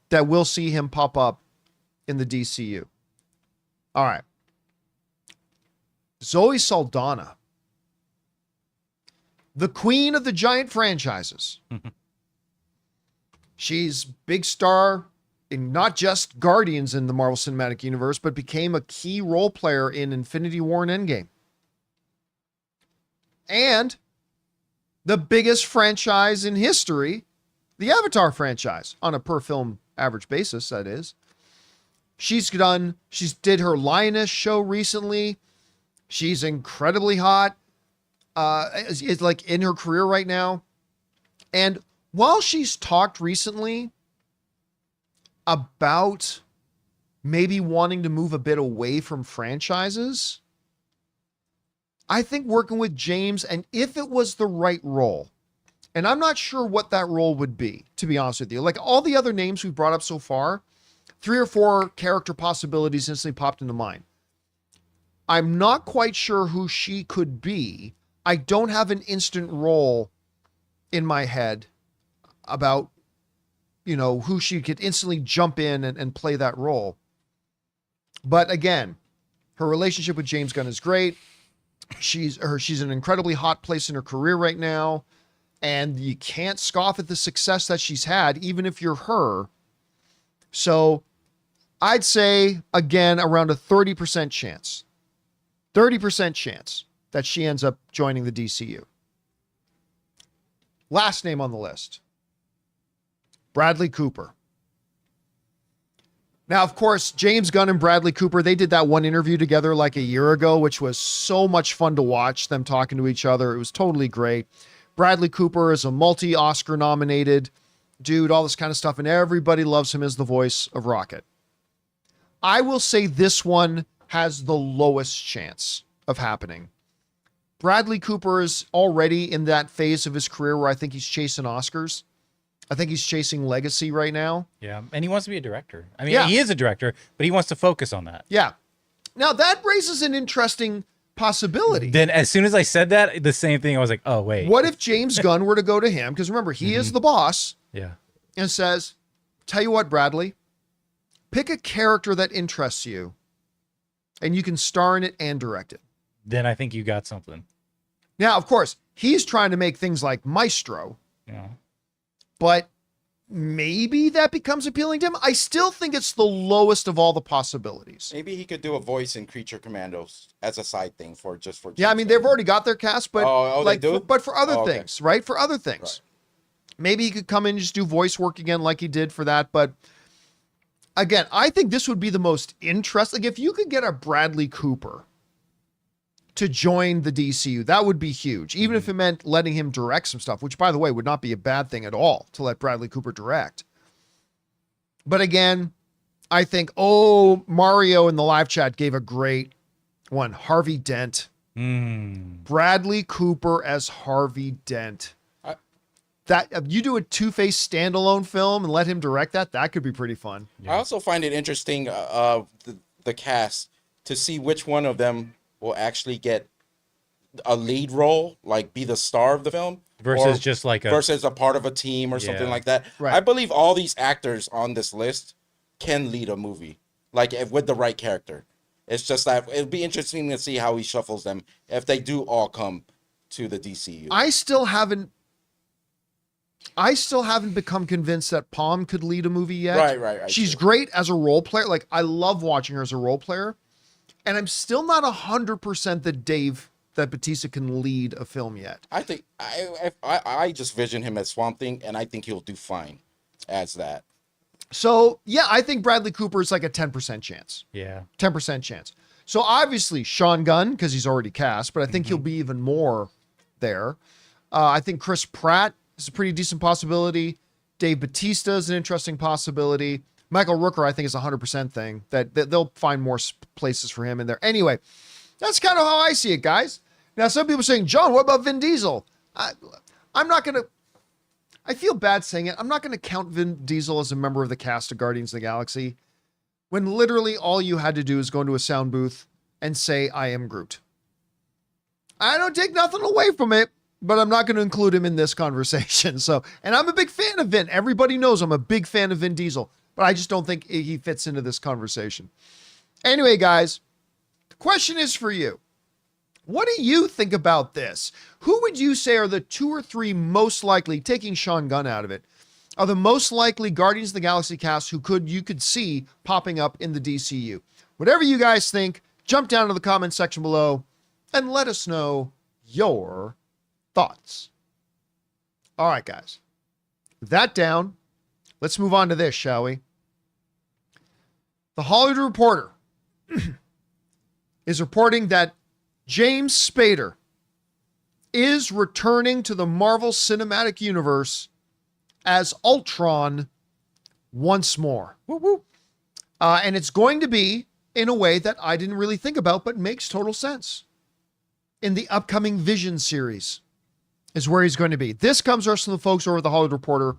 that we'll see him pop up in the DCU. All right. Zoe Saldana, the queen of the giant franchises. She's big star in not just Guardians in the Marvel Cinematic Universe, but became a key role player in Infinity War and Endgame. And the biggest franchise in history, the Avatar franchise, on a per film average basis, that is. She did her Lioness show recently. She's incredibly hot. It's like in her career right now. And while she's talked recently about maybe wanting to move a bit away from franchises, I think working with James, and if it was the right role, and I'm not sure what that role would be, to be honest with you. Like all the other names we've brought up so far, 3 or 4 character possibilities instantly popped into mind. I'm not quite sure who she could be. I don't have an instant role in my head about, who she could instantly jump in and play that role. But again, her relationship with James Gunn is great. She's an incredibly hot place in her career right now. And you can't scoff at the success that she's had, even if you're her. So I'd say, again, around a 30% chance. 30% chance that she ends up joining the DCU. Last name on the list, Bradley Cooper. Now, of course, James Gunn and Bradley Cooper, they did that one interview together like a year ago, which was so much fun to watch them talking to each other. It was totally great. Bradley Cooper is a multi-Oscar nominated dude, all this kind of stuff, and everybody loves him as the voice of Rocket. I will say this one has the lowest chance of happening. Bradley Cooper is already in that phase of his career where I think he's chasing Oscars. I think he's chasing legacy right now. Yeah, and he wants to be a director. I mean, he is a director, but he wants to focus on that. Yeah. Now, that raises an interesting possibility. Then as soon as I said that, the same thing, I was like, oh, wait. What if James Gunn were to go to him? Because remember, he is the boss. Yeah. And says, tell you what, Bradley, pick a character that interests you and you can star in it and direct it. Then I think you got something. Now, of course, he's trying to make things like Maestro. Yeah. But maybe that becomes appealing to him. I still think it's the lowest of all the possibilities. Maybe he could do a voice in Creature Commandos as a side thing for Yeah, James I mean, they've already got their cast, but they do? but for other Okay. things, right? For other things. Right. Maybe he could come in and just do voice work again like he did for that. But again, I think this would be the most interesting. Like if you could get a Bradley Cooper to join the DCU, that would be huge. Even if it meant letting him direct some stuff, which by the way, would not be a bad thing at all to let Bradley Cooper direct. But again, I think, Mario in the live chat gave a great one. Harvey Dent. Bradley Cooper as Harvey Dent. that you do a Two-Face standalone film and let him direct that could be pretty fun. I also find it interesting, the cast, to see which one of them will actually get a lead role, like be the star of the film, versus just like versus a part of a team or something like that. Right. I believe all these actors on this list can lead a movie, like with the right character. It's just that it'd be interesting to see how he shuffles them if they do all come to the DCU. I still haven't become convinced that Palm could lead a movie yet. Right. She's great as a role player. Like, I love watching her as a role player. And I'm still not 100% that Bautista can lead a film yet. I think I just vision him as Swamp Thing, and I think he'll do fine as that. So, yeah, I think Bradley Cooper is like a 10% chance. Yeah. 10% chance. So, obviously, Sean Gunn, because he's already cast, but I think he'll be even more there. I think Chris Pratt is a pretty decent possibility. Dave Bautista is an interesting possibility. Michael Rooker, I think, is a 100% thing. That they'll find more places for him in there. Anyway, that's kind of how I see it, guys. Now, some people are saying, John, what about Vin Diesel? I'm not going to... I feel bad saying it. I'm not going to count Vin Diesel as a member of the cast of Guardians of the Galaxy when literally all you had to do is go into a sound booth and say, I am Groot. I don't take nothing away from it, but I'm not going to include him in this conversation. So, and I'm a big fan of Vin. Everybody knows I'm a big fan of Vin Diesel, but I just don't think he fits into this conversation. Anyway, guys, the question is for you. What do you think about this? Who would you say are the 2 or 3 most likely, taking Sean Gunn out of it, are the most likely Guardians of the Galaxy cast you could see popping up in the DCU? Whatever you guys think, jump down to the comment section below and let us know your thoughts. All right, guys. With that down, let's move on to this, shall we? The Hollywood Reporter is reporting that James Spader is returning to the Marvel Cinematic Universe as Ultron once more. Woo woo. And it's going to be in a way that I didn't really think about, but makes total sense. In the upcoming Vision series is where he's going to be. This comes from the folks over at the Hollywood Reporter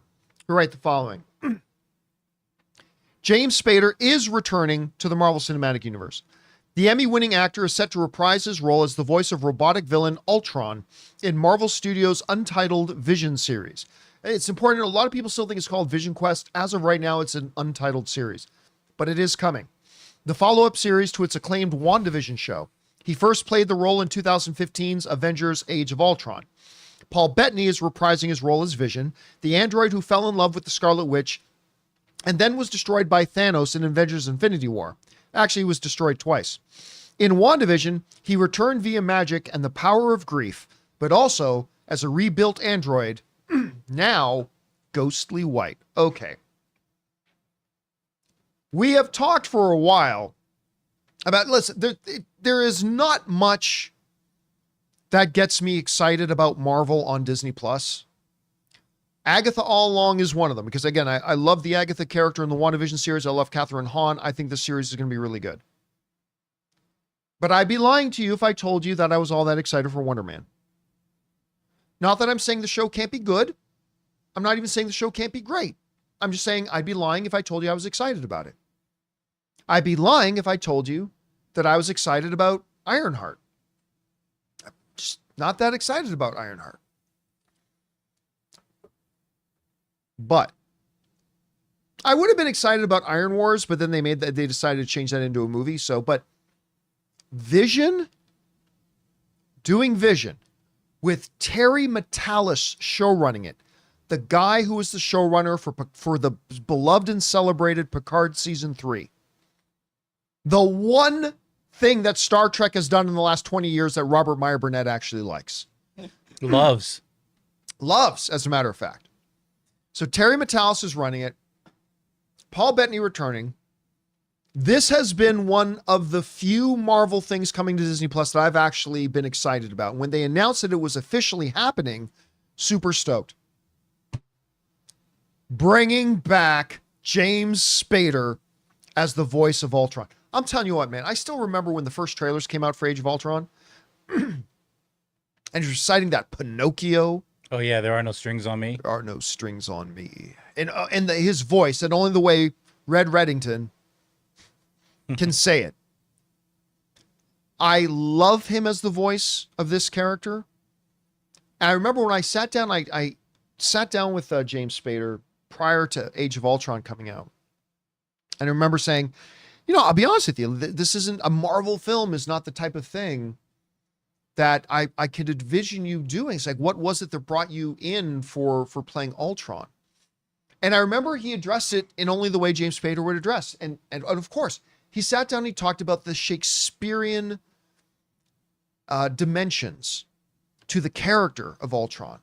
who write the following. James Spader is returning to the Marvel Cinematic Universe. The Emmy-winning actor is set to reprise his role as the voice of robotic villain Ultron in Marvel Studios' untitled Vision series. It's important. A lot of people still think it's called Vision Quest. As of right now, it's an untitled series, but it is coming. The follow-up series to its acclaimed WandaVision show. He first played the role in 2015's Avengers: Age of Ultron. Paul Bettany is reprising his role as Vision, the android who fell in love with the Scarlet Witch and then was destroyed by Thanos in Avengers: Infinity War. Actually, he was destroyed twice. In WandaVision, he returned via magic and the power of grief, but also as a rebuilt android, now ghostly white. Okay. We have talked for a while about, listen, there is not much that gets me excited about Marvel on Disney+. Agatha All Along is one of them, because again, I love the Agatha character in the WandaVision series. I love Catherine Hahn. I think this series is going to be really good. But I'd be lying to you if I told you that I was all that excited for Wonder Man. Not that I'm saying the show can't be good. I'm not even saying the show can't be great. I'm just saying I'd be lying if I told you I was excited about it. I'd be lying if I told you that I was excited about Ironheart. I'm just not that excited about Ironheart. But I would have been excited about Iron Wars, but then they decided to change that into a movie. So, but Vision, doing Vision with Terry Matalas showrunning it, the guy who was the showrunner for the beloved and celebrated Picard season 3. The one thing that Star Trek has done in the last 20 years that Robert Meyer Burnett actually likes. Loves, as a matter of fact. So Terry Matalas is running it. Paul Bettany returning. This has been one of the few Marvel things coming to Disney Plus that I've actually been excited about. When they announced that it was officially happening, super stoked. Bringing back James Spader as the voice of Ultron. I'm telling you what, man, I still remember when the first trailers came out for Age of Ultron. And you're citing that Pinocchio Oh yeah, there are no strings on me. There are no strings on me. And his voice, and only the way Red Reddington can say it. I love him as the voice of this character. And I remember when I sat down, I sat down with James Spader prior to Age of Ultron coming out. And I remember saying, I'll be honest with you, this isn't a Marvel film, is not the type of thing that I could envision you doing. It's like, what was it that brought you in for playing Ultron? And I remember he addressed it in only the way James Spader would address. And of course, he sat down and he talked about the Shakespearean dimensions to the character of Ultron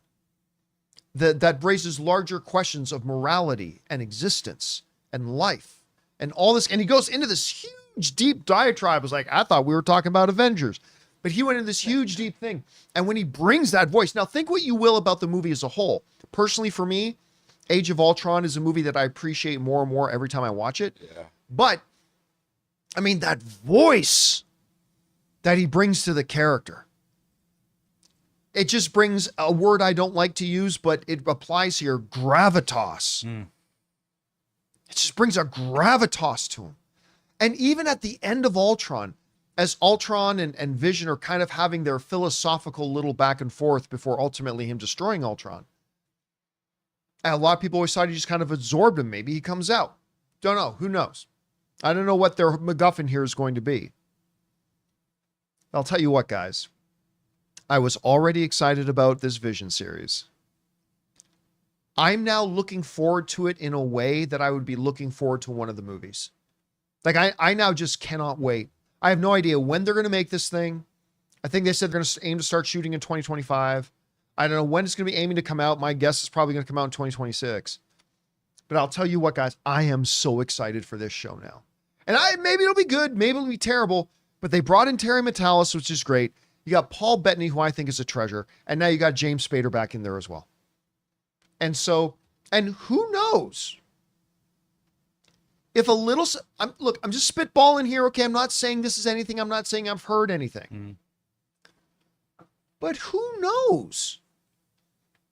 that raises larger questions of morality and existence and life and all this. And he goes into this huge, deep diatribe. It was like, I thought we were talking about Avengers, but he went into this huge, deep thing. And when he brings that voice, now think what you will about the movie as a whole. Personally, for me, Age of Ultron is a movie that I appreciate more and more every time I watch it. Yeah. But I mean, that voice that he brings to the character, it just brings a word I don't like to use, but it applies here, gravitas. It just brings a gravitas to him. And even at the end of Ultron, as Ultron and Vision are kind of having their philosophical little back and forth before ultimately him destroying Ultron, and a lot of people always thought he just kind of absorbed him. Maybe he comes out. Don't know. Who knows? I don't know what their MacGuffin here is going to be. I'll tell you what, guys. I was already excited about this Vision series. I'm now looking forward to it in a way that I would be looking forward to one of the movies. Like, I now just cannot wait. I have no idea when they're going to make this thing. I think they said they're going to aim to start shooting in 2025. I don't know when it's going to be aiming to come out. My guess is probably going to come out in 2026. But I'll tell you what, guys, I am so excited for this show now. And maybe it'll be good, maybe it'll be terrible, but they brought in Terry Metalis, which is great. You got Paul Bettany, who I think is a treasure, and now you got James Spader back in there as well. And so, and who knows? If a little, look, I'm just spitballing here, okay? I'm not saying this is anything. I'm not saying I've heard anything. But who knows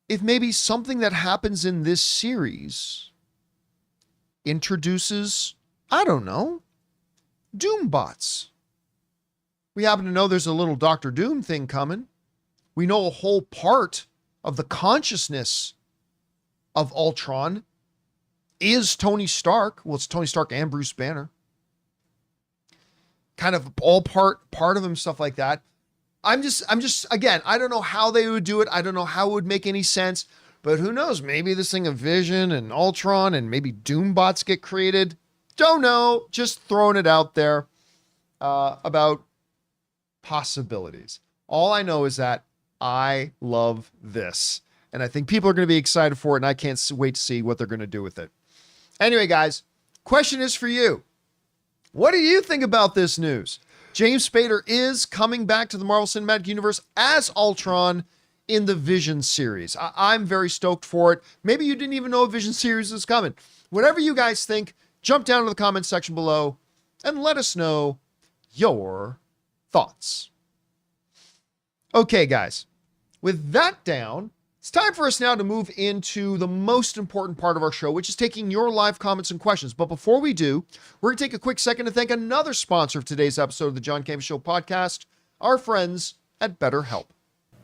if maybe something that happens in this series introduces, I don't know, Doombots. We happen to know there's a little Doctor Doom thing coming. We know a whole part of the consciousness of Ultron is Tony Stark. Well, it's Tony Stark and Bruce Banner. Kind of all part of him, stuff like that. I'm just, again, I don't know how they would do it. I don't know how it would make any sense, but who knows? Maybe this thing of Vision and Ultron and maybe Doombots get created. Don't know. Just throwing it out there about possibilities. All I know is that I love this. And I think people are going to be excited for it, and I can't wait to see what they're going to do with it. Anyway, guys, question is for you. What do you think about this news? James Spader is coming back to the Marvel Cinematic Universe as Ultron in the Vision series. I'm very stoked for it. Maybe you didn't even know a Vision series is coming. Whatever you guys think, jump down to the comment section below and let us know your thoughts. Okay, guys, with that down, it's time for us now to move into the most important part of our show, which is taking your live comments and questions. But before we do, we're going to take a quick second to thank another sponsor of today's episode of the John Campea Show podcast, our friends at BetterHelp.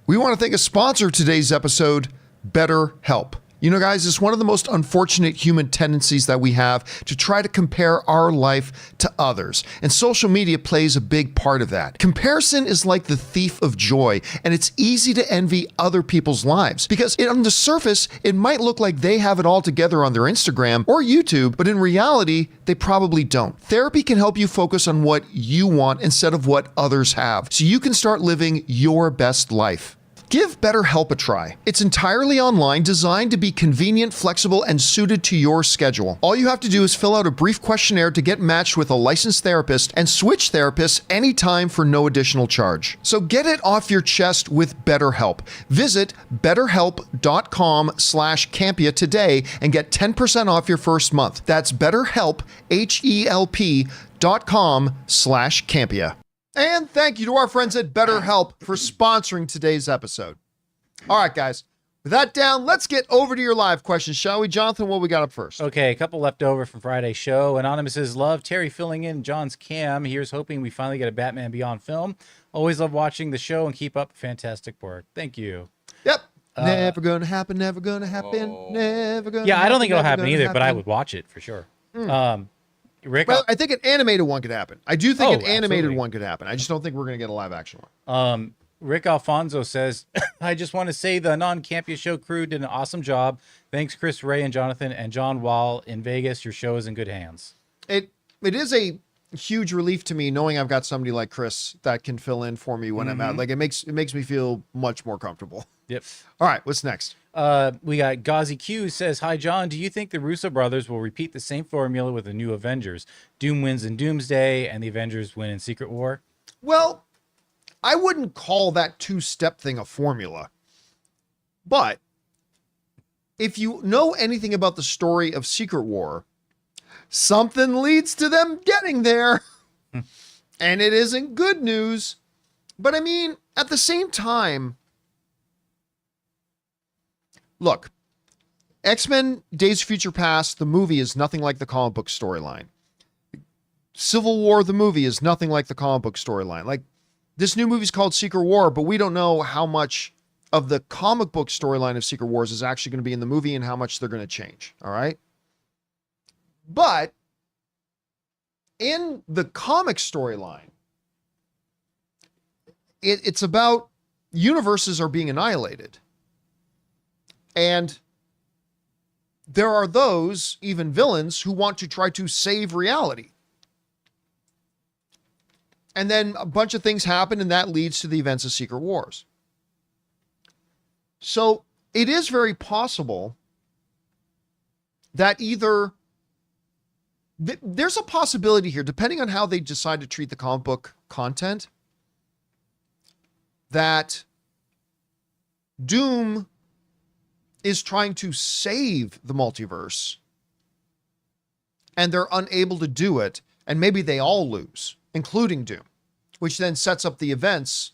We want to thank a sponsor of today's episode, BetterHelp. You know, guys, it's one of the most unfortunate human tendencies that we have to try to compare our life to others. And social media plays a big part of that. Comparison is like the thief of joy, and it's easy to envy other people's lives because on the surface, it might look like they have it all together on their Instagram or YouTube, but in reality, they probably don't. Therapy can help you focus on what you want instead of what others have, so you can start living your best life. Give BetterHelp a try. It's entirely online, designed to be convenient, flexible, and suited to your schedule. All you have to do is fill out a brief questionnaire to get matched with a licensed therapist and switch therapists anytime for no additional charge. So get it off your chest with BetterHelp. Visit betterhelp.com/Campea today and get 10% off your first month. That's BetterHelp, HELP.com/Campea. And thank you to our friends at BetterHelp for sponsoring today's episode. All right, guys, With that down, let's get over to your live questions, shall we? Jonathan, what we got up first? Okay, a couple left over from Friday's show. Anonymous says, love Terry filling in John's cam. Here's hoping we finally get a Batman Beyond film. Always love watching the show and keep up fantastic work. Thank you. Yep. Never gonna happen, never gonna happen, never gonna Yeah, I don't think it'll happen never either, gonna but I happen. would watch it for sure. Rick, Well, I think an animated one could happen. I do think an animated absolutely. one could happen. I just don't think we're going to get a live action one. Rick Alfonso says, I just want to say the non-Campea Show crew did an awesome job. Thanks, Chris, Ray, and Jonathan, and John Wall in Vegas. Your show is in good hands. It is a huge relief to me knowing I've got somebody like Chris that can fill in for me when I'm out. Like it makes me feel much more comfortable. Yep. All right, what's next? We got Ghazi Q says, hi, John. Do you think the Russo brothers will repeat the same formula with the new Avengers? Doom wins in Doomsday, and the Avengers win in Secret War? Well, I wouldn't call that two-step thing a formula. But if you know anything about the story of Secret War, something leads to them getting there. And it isn't good news. But I mean, at the same time, look, X-Men Days of Future Past, the movie, is nothing like the comic book storyline. Civil War, the movie, is nothing like the comic book storyline. Like, this new movie's called Secret War, but we don't know how much of the comic book storyline of Secret Wars is actually going to be in the movie and how much they're going to change. All right. But in the comic storyline, it's about universes are being annihilated. And there are those, even villains, who want to try to save reality. And then a bunch of things happen, and that leads to the events of Secret Wars. So it is very possible that either there's a possibility here, depending on how they decide to treat the comic book content, that Doom is trying to save the multiverse and they're unable to do it. And maybe they all lose, including Doom, which then sets up the events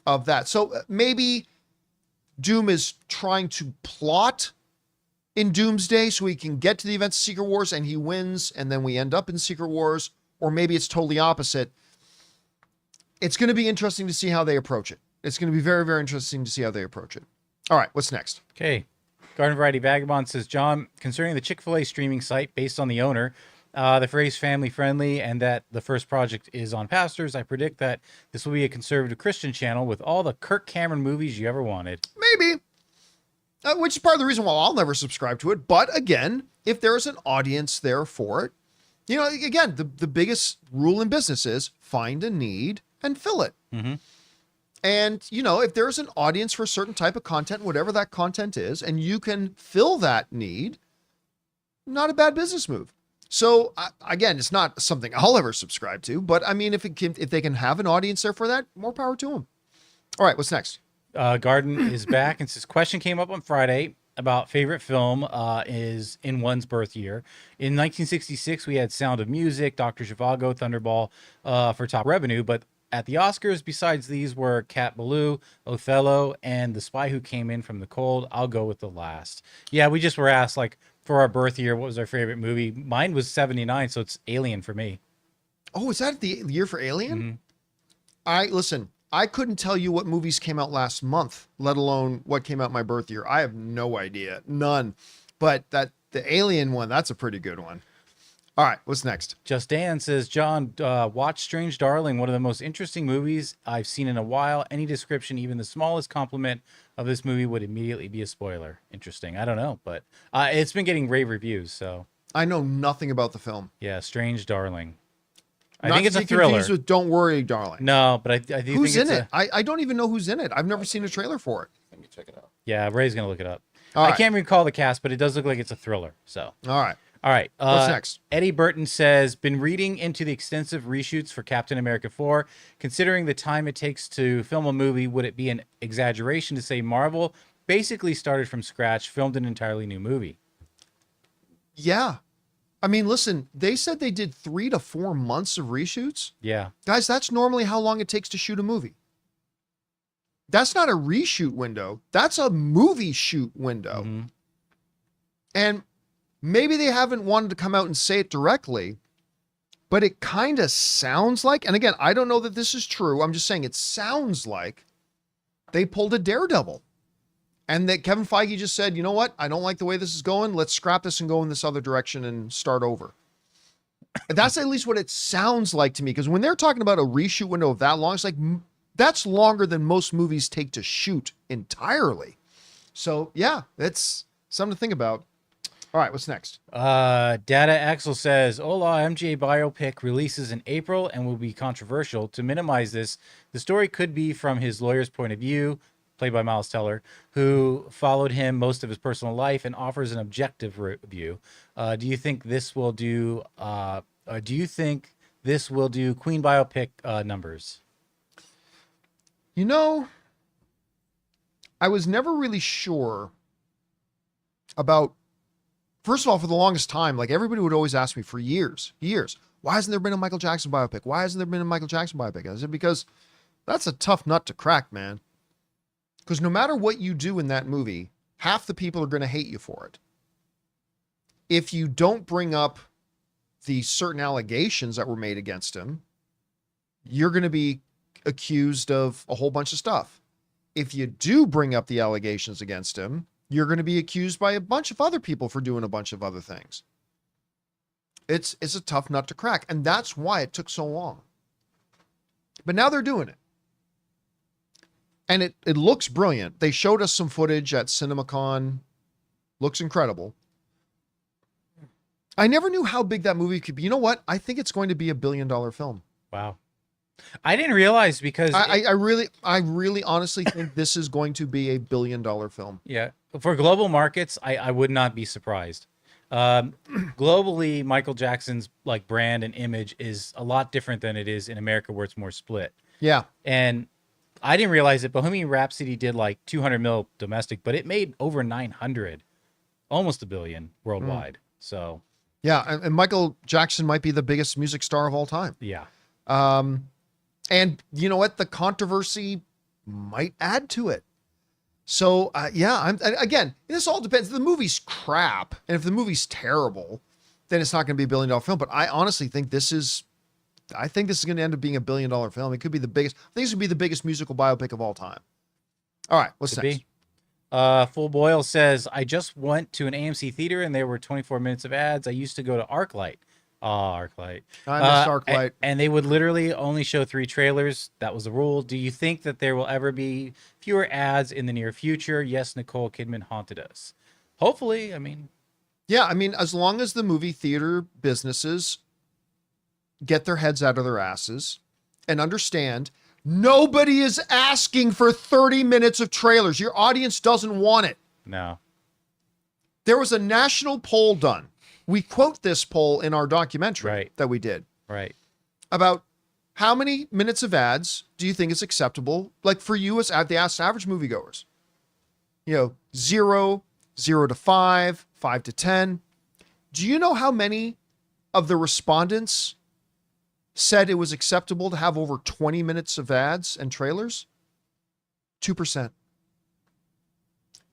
of that. So maybe Doom is trying to plot in Doomsday so he can get to the events of Secret Wars and he wins and then we end up in Secret Wars, or maybe it's totally opposite. It's going to be interesting to see how they approach it. It's going to be very, very interesting to see how they approach it. All right, what's next? Okay. Garden Variety Vagabond says, John, concerning the Chick-fil-A streaming site based on the owner, the phrase family friendly and that the first project is on pastors, I predict that this will be a conservative Christian channel with all the Kirk Cameron movies you ever wanted. Maybe. Which is part of the reason why I'll never subscribe to it. But again, if there's an audience there for it, you know, again, the biggest rule in business is find a need and fill it. Mm-hmm. And, you know, if there's an audience for a certain type of content, whatever that content is, and you can fill that need, not a bad business move. So again, it's not something I'll ever subscribe to, but I mean, if they can have an audience there for that, more power to them. All right, what's next? Garden is back and says, question came up on Friday about favorite film is in one's birth year. In 1966, we had Sound of Music, Dr. Zhivago, Thunderball for top revenue, but at the Oscars, besides these were Cat Ballou, Othello, and The Spy Who Came In From the Cold. I'll go with the last. Yeah, we just were asked, like, for our birth year, what was our favorite movie? Mine was 79, so it's Alien for me. Oh, is that the year for Alien? Mm-hmm. Listen, I couldn't tell you what movies came out last month, let alone what came out my birth year. I have no idea. None. But the Alien one, that's a pretty good one. All right, what's next? Just Dan says, John, watch Strange Darling, one of the most interesting movies I've seen in a while. Any description, even the smallest compliment of this movie would immediately be a spoiler. Interesting. I don't know, but it's been getting rave reviews, so. I know nothing about the film. Yeah, Strange Darling. I Not think it's to a be thriller. confused with Don't Worry, Darling. No, but I do who's think in it? I don't even know who's in it. I've never seen a trailer for it. Let me check it out. Yeah, Ray's going to look it up. All right. I can't recall the cast, but it does look like it's a thriller, so. All right. All right. What's next? Eddie Burton says, been reading into the extensive reshoots for Captain America 4. Considering the time it takes to film a movie, would it be an exaggeration to say Marvel basically started from scratch, filmed an entirely new movie? Yeah. I mean, listen, they said they did 3 to 4 months of reshoots. Yeah. Guys, that's normally how long it takes to shoot a movie. That's not a reshoot window. That's a movie shoot window. Mm-hmm. And maybe they haven't wanted to come out and say it directly, but it kind of sounds like, and again, I don't know that this is true. I'm just saying it sounds like they pulled a Daredevil and that Kevin Feige just said, you know what? I don't like the way this is going. Let's scrap this and go in this other direction and start over. That's at least what it sounds like to me. Because when they're talking about a reshoot window of that long, it's like, that's longer than most movies take to shoot entirely. So yeah, that's something to think about. All right, what's next? Data Axel says, Hola, MJ biopic releases in April and will be controversial. To minimize this, the story could be from his lawyer's point of view, played by Miles Teller, who followed him most of his personal life and offers an objective view. Do you think this will do Queen biopic numbers? You know, I was never really sure about, first of all, for the longest time, like everybody would always ask me for years, why hasn't there been a Michael Jackson biopic? Why hasn't there been a Michael Jackson biopic? I said, because that's a tough nut to crack, man. Because no matter what you do in that movie, half the people are going to hate you for it. If you don't bring up the certain allegations that were made against him, you're going to be accused of a whole bunch of stuff. If you do bring up the allegations against him, you're going to be accused by a bunch of other people for doing a bunch of other things. It's a tough nut to crack. And that's why it took so long. But now they're doing it. And it looks brilliant. They showed us some footage at CinemaCon. Looks incredible. I never knew how big that movie could be. You know what? I think it's going to be $1 billion film. Wow. I didn't realize because I really honestly think this is going to be $1 billion film. Yeah. For global markets, I would not be surprised. Globally, Michael Jackson's like brand and image is a lot different than it is in America where it's more split. Yeah. And I didn't realize it. Bohemian Rhapsody did like 200 mil domestic, but it made over 900, almost $1 billion worldwide. So yeah. And Michael Jackson might be the biggest music star of all time. yeah. And you know what? The controversy might add to it. So, again, this all depends. If the movie's crap, and if the movie's terrible, then it's not going to be $1 billion film. But I honestly think this is going to end up being $1 billion film. It could be the biggest. I think this would be the biggest musical biopic of all time. All right, what's next? Full Boil says, I just went to an AMC theater and there were 24 minutes of ads. I used to go to ArcLight. ArcLight. I missed ArcLight. And they would literally only show 3 trailers. That was the rule. Do you think that there will ever be fewer ads in the near future? Yes, Nicole Kidman haunted us. Hopefully, I mean. Yeah, I mean, as long as the movie theater businesses get their heads out of their asses and understand nobody is asking for 30 minutes of trailers. Your audience doesn't want it. No. There was a national poll done. We quote this poll in our documentary that we did. Right. About how many minutes of ads do you think is acceptable? Like for you as the average moviegoers, 0 to 5, 5 to 10. Do you know how many of the respondents said it was acceptable to have over 20 minutes of ads and trailers? 2%.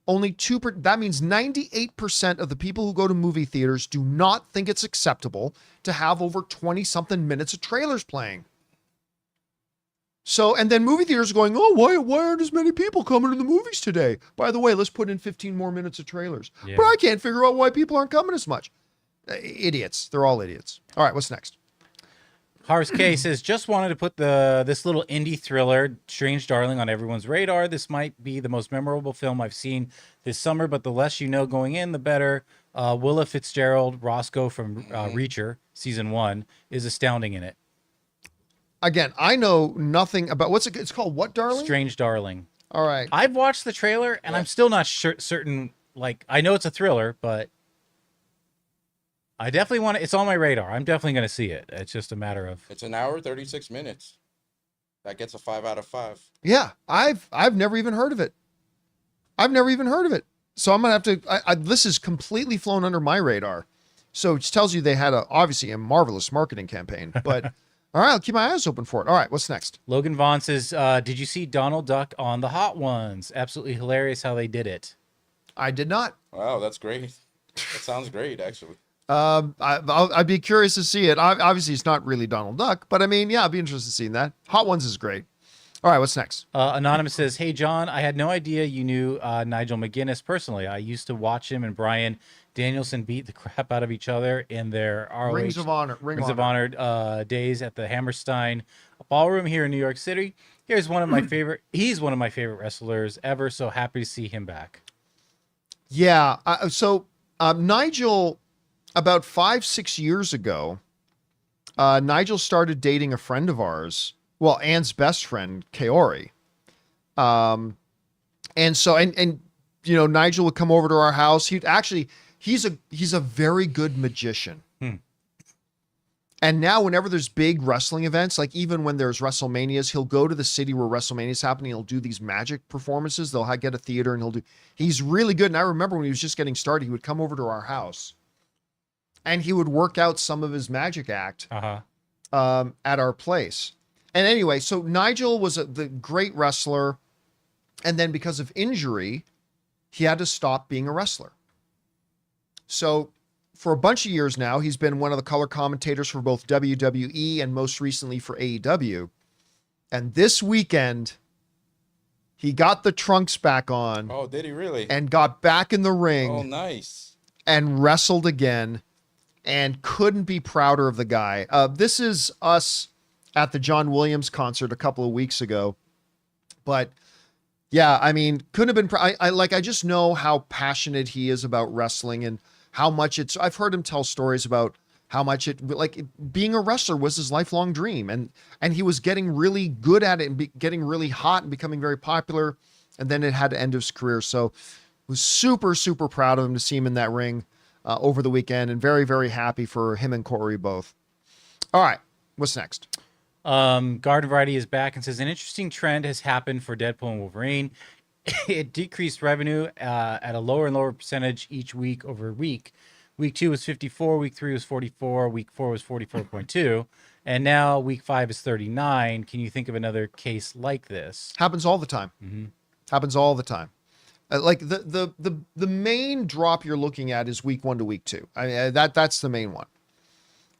Only 2%. That means 98% of the people who go to movie theaters do not think it's acceptable to have over 20 something minutes of trailers playing. So, and then movie theaters are going, oh, why aren't as many people coming to the movies today? By the way, let's put in 15 more minutes of trailers. Yeah. But I can't figure out why people aren't coming as much. Idiots. They're all idiots. All right, what's next? Harvest K says, just wanted to put this little indie thriller, Strange Darling, on everyone's radar. This might be the most memorable film I've seen this summer, but the less you know going in, the better. Willa Fitzgerald, Roscoe from Reacher, season 1, is astounding in it. Again, I know nothing about it's called what, darling? Strange Darling. All right. I've watched the trailer, and I'm still not certain. Like, I know it's a thriller, but I definitely want to. It's on my radar. I'm definitely going to see it. It's just a matter of. It's an hour, 36 minutes. That gets a 5 out of 5. Yeah, I've never even heard of it. So I'm gonna have to. This is completely flown under my radar. So it tells you they had obviously a marvelous marketing campaign, but All right, I'll keep my eyes open for it. All right, what's next? Logan Vaughn says, did you see Donald Duck on The Hot Ones? Absolutely hilarious how they did it. I did not. Wow, that's great. That sounds great, actually. I'd be curious to see it. Obviously, it's not really Donald Duck, but I mean, yeah, I'd be interested in seeing that. Hot Ones is great. All right, what's next? Anonymous says, hey, John, I had no idea you knew Nigel McGuinness personally. I used to watch him and Brian Danielson beat the crap out of each other in their ROH Rings of Honor. Rings of Honor days at the Hammerstein Ballroom here in New York City. He's one of my favorite wrestlers ever. So happy to see him back. Yeah. So Nigel, about 5-6 years ago, Nigel started dating a friend of ours. Well, Ann's best friend, Kaori. And so, you know, Nigel would come over to our house. He's a very good magician. And now whenever there's big wrestling events, like even when there's WrestleManias, he'll go to the city where WrestleMania's happening. He'll do these magic performances. They'll get a theater and he's really good. And I remember when he was just getting started, he would come over to our house and he would work out some of his magic act at our place. And anyway, so Nigel was the great wrestler. And then because of injury, he had to stop being a wrestler. So for a bunch of years now, he's been one of the color commentators for both WWE and most recently for AEW. And this weekend, he got the trunks back on. Oh, did he really? And got back in the ring. Oh, nice. And wrestled again. And couldn't be prouder of the guy. This is us at the John Williams concert a couple of weeks ago. But yeah, I mean, couldn't have been. I just know how passionate he is about wrestling and how much I've heard him tell stories about how much being a wrestler was his lifelong dream. And he was getting really good at it and getting really hot and becoming very popular. And then it had to end his career. So was super, super proud of him to see him in that ring over the weekend and very, very happy for him and Corey both. All right. What's next? Garden Variety is back and says an interesting trend has happened for Deadpool and Wolverine. It decreased revenue at a lower and lower percentage each week over week. Week 2 was 54, week 3 was 44, week 4 was 44.2, and now week 5 is 39. Can you think of another case like this? Happens all the time. Happens all the time. Like the main drop you're looking at is week 1 to week 2. I mean, that's the main one.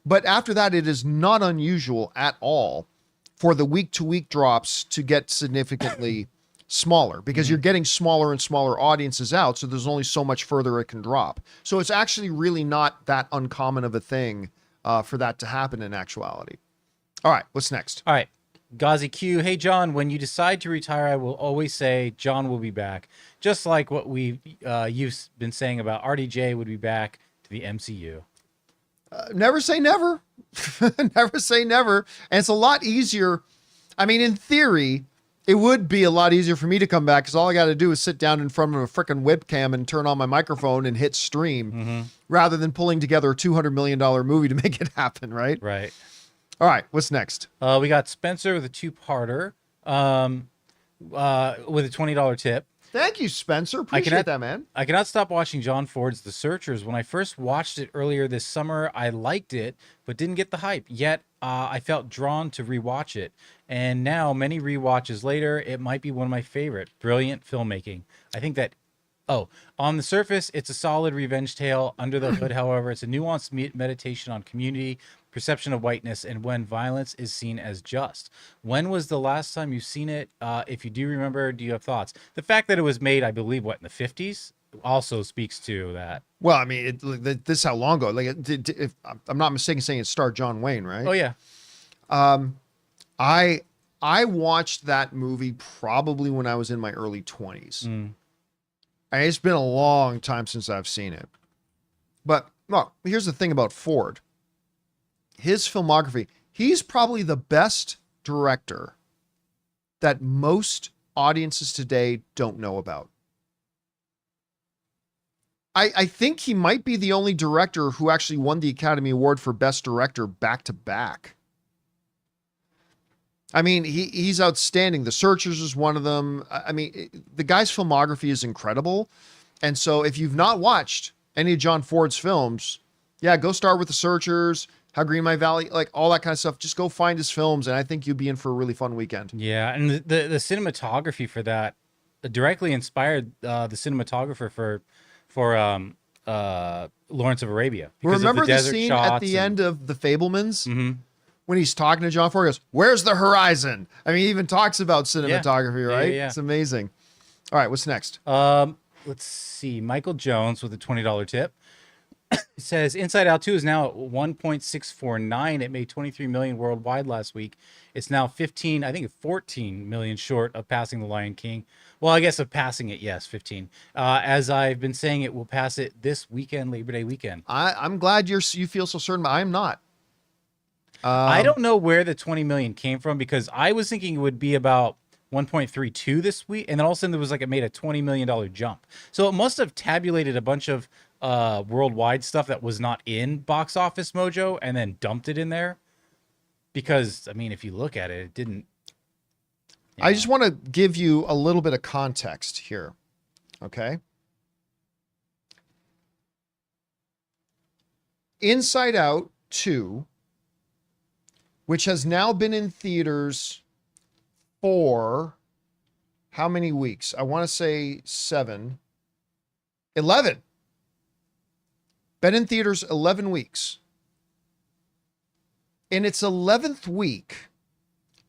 But after that, it is not unusual at all for the week to week drops to get significantly smaller because you're getting smaller and smaller audiences out. So there's only so much further it can drop. So it's actually really not that uncommon of a thing for that to happen in actuality. All right, what's next? All right. Ghazi Q. Hey, John, when you decide to retire, I will always say John will be back. Just like what you've been saying about RDJ would be back to the MCU. Never say never. Never say never. And it's a lot easier. I mean, in theory, it would be a lot easier for me to come back because all I got to do is sit down in front of a freaking webcam and turn on my microphone and hit stream rather than pulling together a $200 million movie to make it happen, right? Right. All right, what's next? We got Spencer with a 2-parter with a $20 tip. Thank you, Spencer. Appreciate that, man. I cannot stop watching John Ford's The Searchers. When I first watched it earlier this summer, I liked it, but didn't get the hype. Yet, I felt drawn to rewatch it. And now, many rewatches later, it might be one of my favorite. Brilliant filmmaking. I think that, on the surface, it's a solid revenge tale. Under the hood, however, it's a nuanced meditation on community, perception of whiteness, and when violence is seen as just. When was the last time you've seen it? If you do remember, do you have thoughts? The fact that it was made, I believe, in the 50s also speaks to that. Well, I mean, this is how long ago? Like, if I'm not mistaken, saying it starred John Wayne, right? Oh yeah. I watched that movie probably when I was in my early 20s. And it's been a long time since I've seen it. But well, here's the thing about Ford. His filmography, he's probably the best director that most audiences today don't know about. I think he might be the only director who actually won the Academy Award for Best Director back to back. I mean, he's outstanding. The Searchers is one of them. I mean, the guy's filmography is incredible. And so if you've not watched any of John Ford's films, yeah, go start with The Searchers. How Green My Valley, like all that kind of stuff. Just go find his films, and I think you'd be in for a really fun weekend. Yeah, and the cinematography for that directly inspired the cinematographer for Lawrence of Arabia. Because of Remember the desert scene at shots the end of The Fablemans? Mhm. When he's talking to John Ford, he goes, "Where's the horizon?" I mean, he even talks about cinematography, Yeah, right? yeah. It's amazing. All right, what's next? Let's see. Michael Jones with a $20 tip. It says Inside Out 2 is now at 1.649. It made 23 million worldwide last week. It's now 15, I think 14 million short of passing The Lion King. Well, I guess of passing it, yes, 15. As I've been saying, it will pass it this weekend, Labor Day weekend. I'm glad you feel so certain, but I'm not. I don't know where the 20 million came from, because I was thinking it would be about 1.32 this week, and then all of a sudden there was like, it made a $20 million jump. So it must have tabulated a bunch of worldwide stuff that was not in Box Office Mojo and then dumped it in there. Because, I mean, if you look at it, it didn't. I just want to give you a little bit of context here. Okay. Inside Out 2, which has now been in theaters for how many weeks? I want to say 11. Been in theaters 11 weeks. In its 11th week,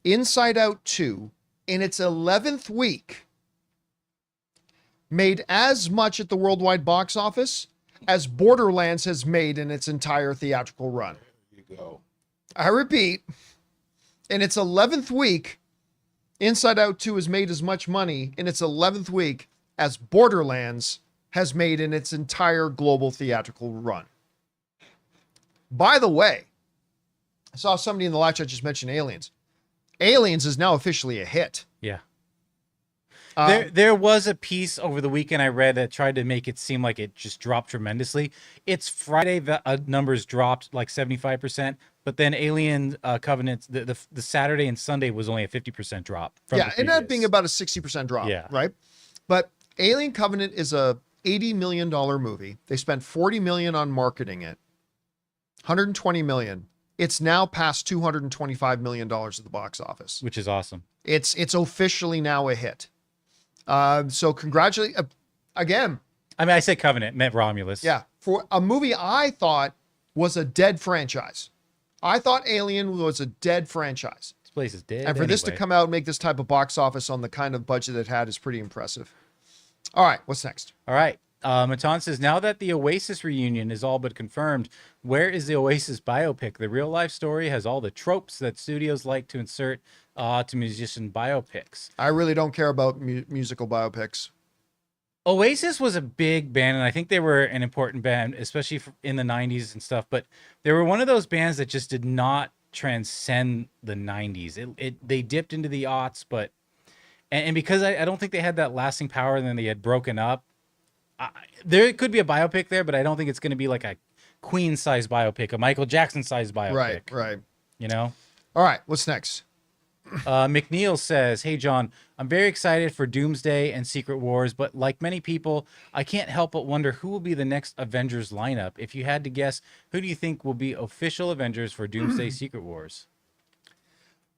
Inside Out 2, in its 11th week, made as much at the worldwide box office as Borderlands has made in its entire theatrical run. There you go. I repeat, in its 11th week, Inside Out 2 has made as much money in its 11th week as Borderlands has made in its entire global theatrical run. By the way, I saw somebody in the live chat just mention Aliens. Aliens is now officially a hit. Yeah. There was a piece over the weekend I read that tried to make it seem like it just dropped tremendously. It's Friday, the numbers dropped like 75%, but then Alien Covenant, the Saturday and Sunday was only a 50% drop. Yeah, it ended up being about a 60% drop, Yeah. right? But Alien Covenant is a $80 million movie. They spent $40 million on marketing it, $120 million. It's now past $225 million at the box office. Which is awesome. It's officially now a hit. So congratulate again. I mean, I said Covenant, meant Romulus. Yeah, for a movie I thought was a dead franchise. I thought Alien was a dead franchise. This place is dead. And for this to anyway. come out and make this type of box office on the kind of budget it had is pretty impressive. All right, what's next? All right. Matan says, now that the Oasis reunion is all but confirmed, where is the Oasis biopic? The real life story has all the tropes that studios like to insert to musician biopics. I really don't care about musical biopics. Oasis was a big band, and I think they were an important band, especially in the 90s and stuff, but they were one of those bands that just did not transcend the 90s. They dipped into the aughts, but and because I don't think they had that lasting power, and then they had broken up, there could be a biopic there, but I don't think it's going to be like a Queen-sized biopic, a Michael Jackson-sized biopic. Right. You know? All right, what's next? McNeil says, hey, John, I'm very excited for Doomsday and Secret Wars, but like many people, I can't help but wonder who will be the next Avengers lineup. If you had to guess, who do you think will be official Avengers for Doomsday Secret Wars?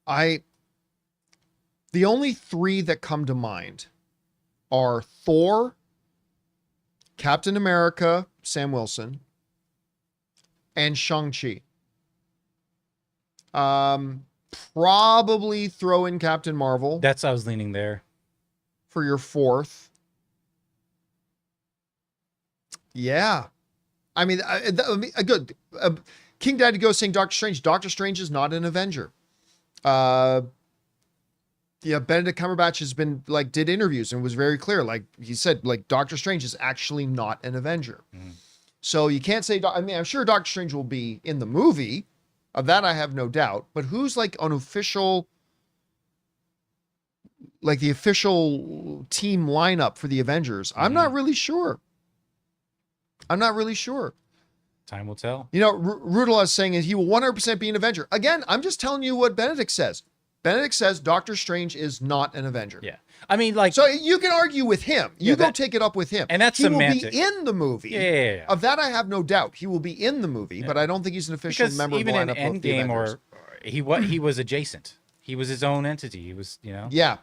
The only three that come to mind are Thor, Captain America, Sam Wilson, and Shang-Chi. Probably throw in Captain Marvel I was leaning there. for your fourth. Yeah. I mean, good. King Daddy Go saying Doctor Strange. Doctor Strange is not an Avenger. Yeah, Benedict Cumberbatch has been did interviews and was very clear. Like he said, Doctor Strange is actually not an Avenger. Mm. So you can't say, I mean, I'm sure Doctor Strange will be in the movie. Of that, I have no doubt. But who's an official, the official team lineup for the Avengers? Mm. I'm not really sure. Time will tell. You know, Rudala is saying he will 100% be an Avenger. Again, I'm just telling you what Benedict says. Benedict says Doctor Strange is not an Avenger. Yeah. I mean, like, So you can argue with him. You Yeah, go that- take it up with him. and that's he semantic. will be in the movie. Yeah. Of that, I have no doubt. He will be in the movie, but I don't think he's an official Because member of the even in lineup of the Endgame, Avengers. he was adjacent. He was his own entity. He was, Yeah.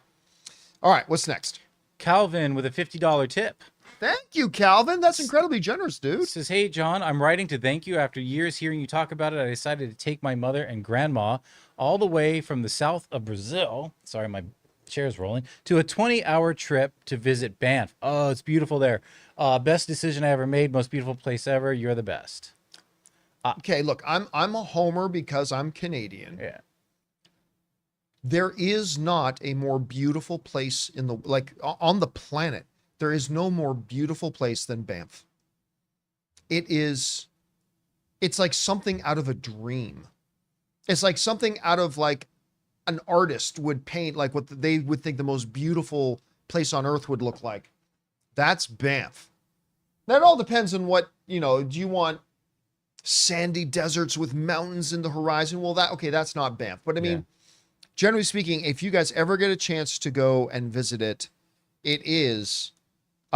All right, what's next? Calvin with a $50 tip. Thank you, Calvin. That's incredibly generous, dude. Says, hey, John, I'm writing to thank you. After years hearing you talk about it, I decided to take my mother and grandma all the way from the south of Brazil. Sorry, my chair's rolling. To a 20-hour trip to visit Banff. Oh, it's beautiful there. Best decision I ever made. Most beautiful place ever. You're the best. Okay, look, I'm a homer because I'm Canadian. Yeah. There is not a more beautiful place in the on the planet. There is no more beautiful place than Banff. It's like something out of a dream. It's like something out of like an artist would paint, like what they would think the most beautiful place on earth would look like. That's Banff. That all depends on what, do you want sandy deserts with mountains in the horizon? Well, that's not Banff. But I mean, generally speaking, if you guys ever get a chance to go and visit it, it is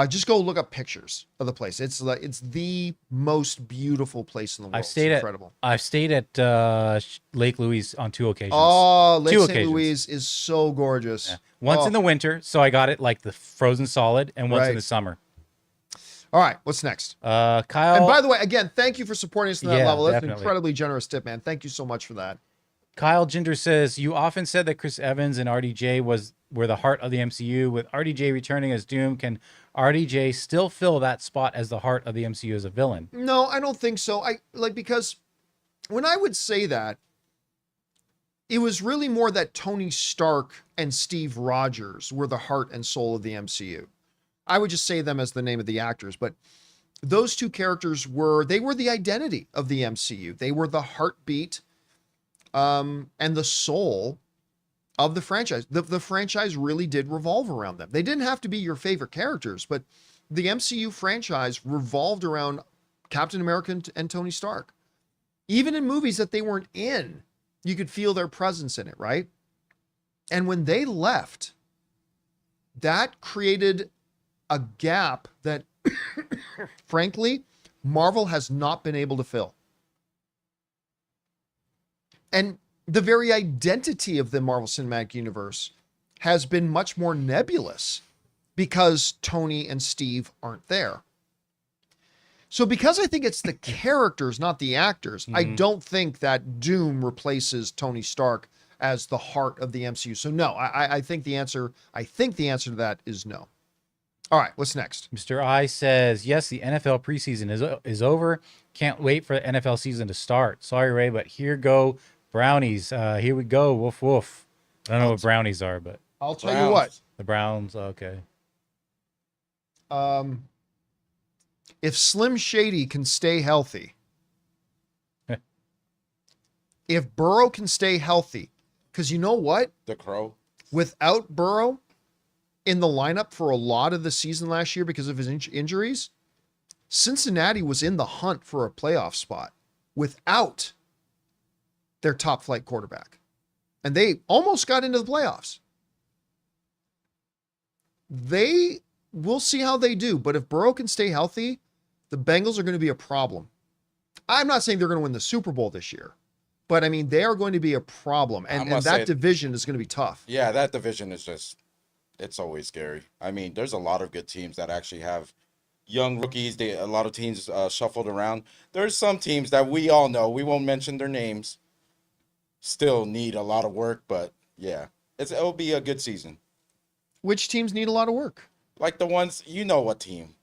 just go look up pictures of the place. It's the most beautiful place in the world. I've stayed at Lake Louise on 2 occasions. Oh, Lake Two St. occasions. Louise is so gorgeous. Yeah. Once in the winter, so I got it like the frozen solid, and once in Right. the summer. All right, what's next? Kyle. And by the way, again, thank you for supporting us on that Yeah, level. That's an definitely. incredibly generous tip, man. Thank you so much for that. Kyle Ginger says, you often said that Chris Evans and RDJ were the heart of the MCU. With RDJ returning as Doom, can RDJ still fill that spot as the heart of the MCU as a villain? No, I don't think so. Because when I would say that, it was really more that Tony Stark and Steve Rogers were the heart and soul of the MCU. I would just say them as the name of the actors, but those two characters were the identity of the MCU. They were the heartbeat and the soul of the franchise. The franchise really did revolve around them. They didn't have to be your favorite characters, but the MCU franchise revolved around Captain America and Tony Stark. Even in movies that they weren't in, you could feel their presence in it, right? And when they left, that created a gap that, frankly, Marvel has not been able to fill. And the very identity of the Marvel Cinematic Universe has been much more nebulous because Tony and Steve aren't there. So because I think it's the characters, not the actors, I don't think that Doom replaces Tony Stark as the heart of the MCU. So no, I think the answer to that is no. All right, what's next? Mr. I says, yes, the NFL preseason is over. Can't wait for the NFL season to start. Sorry, Ray, but here go Brownies. Here we go. Woof, woof. I don't know what brownies are, but I'll tell you what. the Browns, okay. If Slim Shady can stay healthy, if Burrow can stay healthy, because you know what? The Crow. Without Burrow in the lineup for a lot of the season last year because of his injuries, Cincinnati was in the hunt for a playoff spot without their top flight quarterback. And they almost got into the playoffs. We'll see how they do, but if Burrow can stay healthy, the Bengals are going to be a problem. I'm not saying they're going to win the Super Bowl this year, but I mean, they are going to be a problem. And that division is going to be tough. Yeah, that division is just, it's always scary. I mean, there's a lot of good teams that actually have young rookies. A lot of teams shuffled around. There's some teams that we all know, we won't mention their names, still need a lot of work, but yeah, it'll be a good season. Which teams need a lot of work? Like the ones, you know what teams.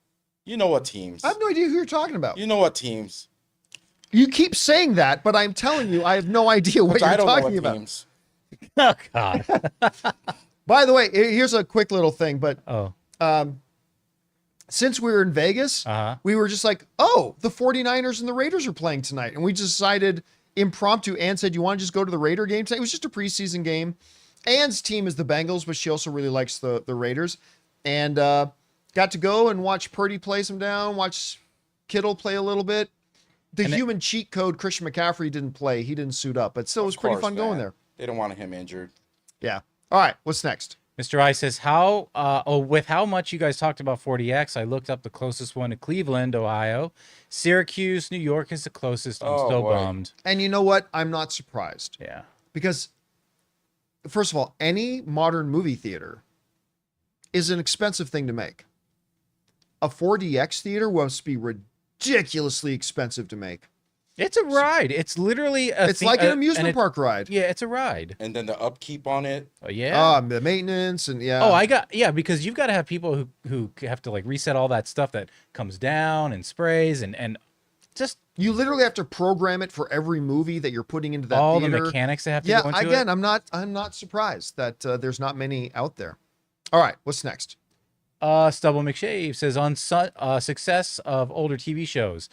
I have no idea who you're talking about. You know what teams. You keep saying that, but I'm telling you, I have no idea what you're talking about. Teams. Oh, God. By the way, here's a quick little thing, but Oh, since we were in Vegas, we were just like, oh, the 49ers and the Raiders are playing tonight. And we decided impromptu, Ann said, you want to just go to the Raider game tonight? It was just a preseason game. Ann's team is the Bengals, but she also really likes the Raiders. And got to go and watch Purdy play some down, watch Kittle play a little bit. The human cheat code, Christian McCaffrey didn't play. He didn't suit up, but still it was pretty fun going there. They don't want him injured. Yeah. All right. What's next? Mr. I says, with how much you guys talked about 40X, I looked up the closest one to Cleveland, Ohio. Syracuse, New York is the closest. I'm Oh, so boy. bummed. And you know what? I'm not surprised. Yeah. Because, first of all, any modern movie theater is an expensive thing to make. A 4DX theater must be ridiculously expensive to make. It's a ride. It's literally It's like an amusement park ride. Yeah, it's a ride. And then the upkeep on it. Oh, yeah. The maintenance and Because you've got to have people who have to like reset all that stuff that comes down and sprays and just you literally have to program it for every movie that you're putting into that all theater. the mechanics that have to go into again, it. I'm not surprised that there's not many out there. All right, what's next? Stubble McShave says on success of older TV shows.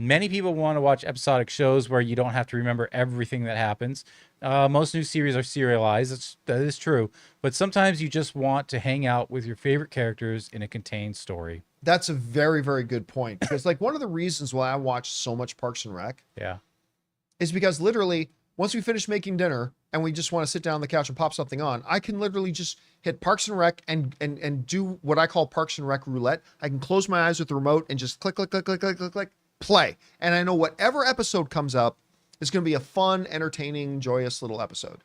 Many people want to watch episodic shows where you don't have to remember everything that happens. Most new series are serialized. That is true. But sometimes you just want to hang out with your favorite characters in a contained story. That's a very, very good point. Because like one of the reasons why I watch so much Parks and Rec is because literally once we finish making dinner and we just want to sit down on the couch and pop something on, I can literally just hit Parks and Rec and do what I call Parks and Rec roulette. I can close my eyes with the remote and just click, click, click, click, click, click, click. Play. And I know whatever episode comes up is going to be a fun, entertaining, joyous little episode.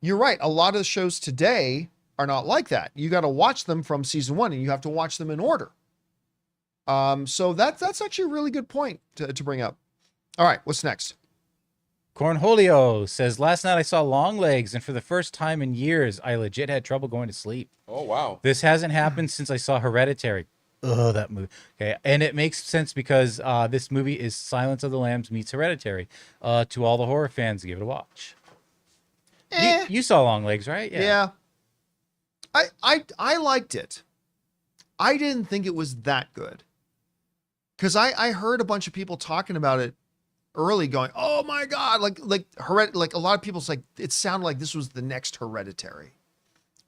You're right. A lot of the shows today are not like that. You got to watch them from season 1 and you have to watch them in order. So that's actually a really good point to bring up. All right. What's next? Cornholio says, last night I saw Long Legs, and for the first time in years, I legit had trouble going to sleep. Oh, wow. This hasn't happened since I saw Hereditary. Oh, that movie. Okay. And it makes sense because this movie is Silence of the Lambs meets Hereditary. To all the horror fans, give it a watch. You saw Long Legs, right? Yeah. I liked it. I didn't think it was that good. Because I heard a bunch of people talking about it early going, oh my God, like a lot of people's like, it sounded like this was the next Hereditary.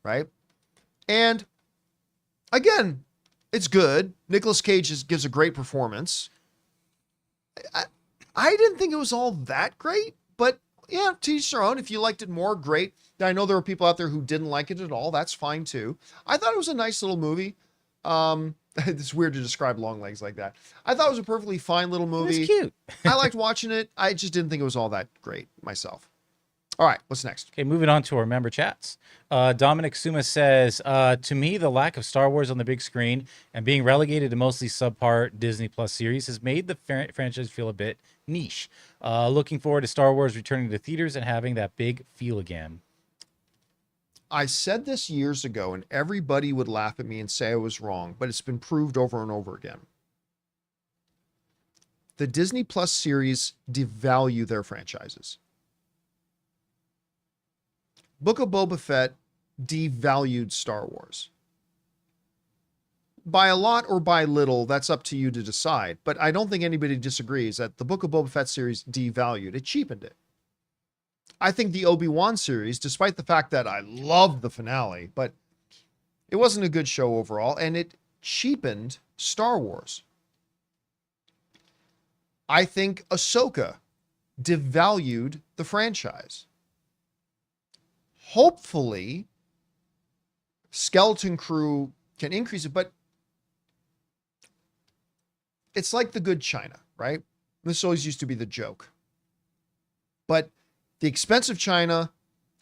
Right? And again, it's good. Nicolas Cage gives a great performance. I didn't think it was all that great, but yeah, to each their own. If you liked it more, great. I know there were people out there who didn't like it at all. That's fine too. I thought it was a nice little movie. It's weird to describe Long Legs like that. I thought it was a perfectly fine little movie. It's cute. I liked watching it. I just didn't think it was all that great myself. All right, what's next? Okay, moving on to our member chats. Dominic Suma says, to me, the lack of Star Wars on the big screen and being relegated to mostly subpar Disney Plus series has made the franchise feel a bit niche. Looking forward to Star Wars returning to theaters and having that big feel again. I said this years ago, and everybody would laugh at me and say I was wrong, but it's been proved over and over again. The Disney Plus series devalue their franchises. Book of Boba Fett devalued Star Wars. By a lot or by little, that's up to you to decide. But I don't think anybody disagrees that the Book of Boba Fett series devalued. It cheapened it. I think the Obi-Wan series, despite the fact that I loved the finale, but it wasn't a good show overall, and it cheapened Star Wars. I think Ahsoka devalued the franchise. Hopefully, Skeleton Crew can increase it, but it's like the good China, right? This always used to be the joke. But the expensive China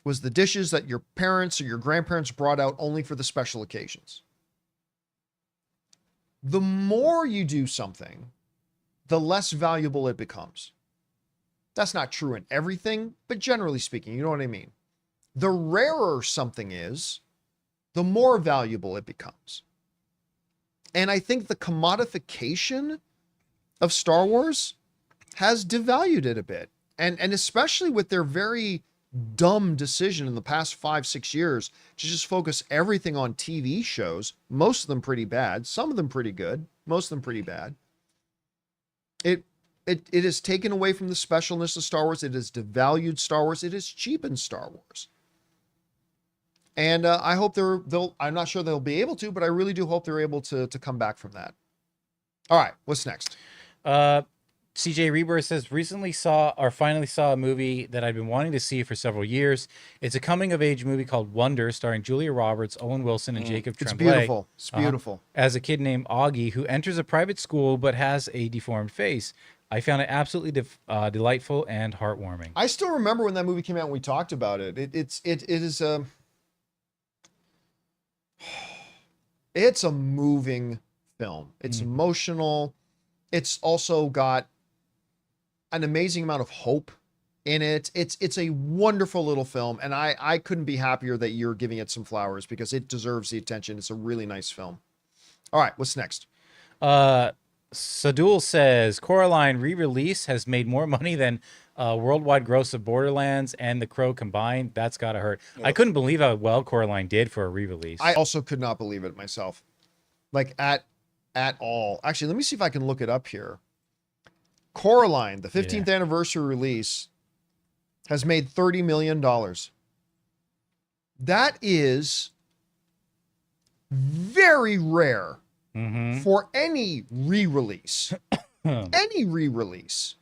was the dishes that your parents or your grandparents brought out only for the special occasions. The more you do something, the less valuable it becomes. That's not true in everything, but generally speaking, you know what I mean? The rarer something is, the more valuable it becomes. And I think the commodification of Star Wars has devalued it a bit. And especially with their very dumb decision in the past 5-6 years to just focus everything on TV shows, most of them pretty bad, some of them pretty good, most of them pretty bad. It has taken away from the specialness of Star Wars. It has devalued Star Wars. It has cheapened Star Wars. And I hope they'll, I'm not sure they'll be able to, but I really do hope they're able to come back from that. All right, what's next? CJ Rebirth says finally saw a movie that I've been wanting to see for several years. It's a coming of age movie called Wonder, starring Julia Roberts, Owen Wilson, and Jacob It's Tremblay. beautiful. It's beautiful. As a kid named Augie who enters a private school but has a deformed face. I found it absolutely delightful and heartwarming. I still remember when that movie came out and we talked about it. It's a moving film. It's emotional. It's also got an amazing amount of hope in it. It's a wonderful little film, and I couldn't be happier that you're giving it some flowers because it deserves the attention. It's a really nice film. All right, what's next? Sadul says Coraline re-release has made more money than worldwide gross of Borderlands and The Crow combined. That's gotta hurt. I couldn't believe how well Coraline did for a re-release. I also could not believe it myself, like at all. Actually, let me see if I can look it up here. Coraline, the 15th anniversary release, has made $30 million. That is very rare for any re-release. Any re-release.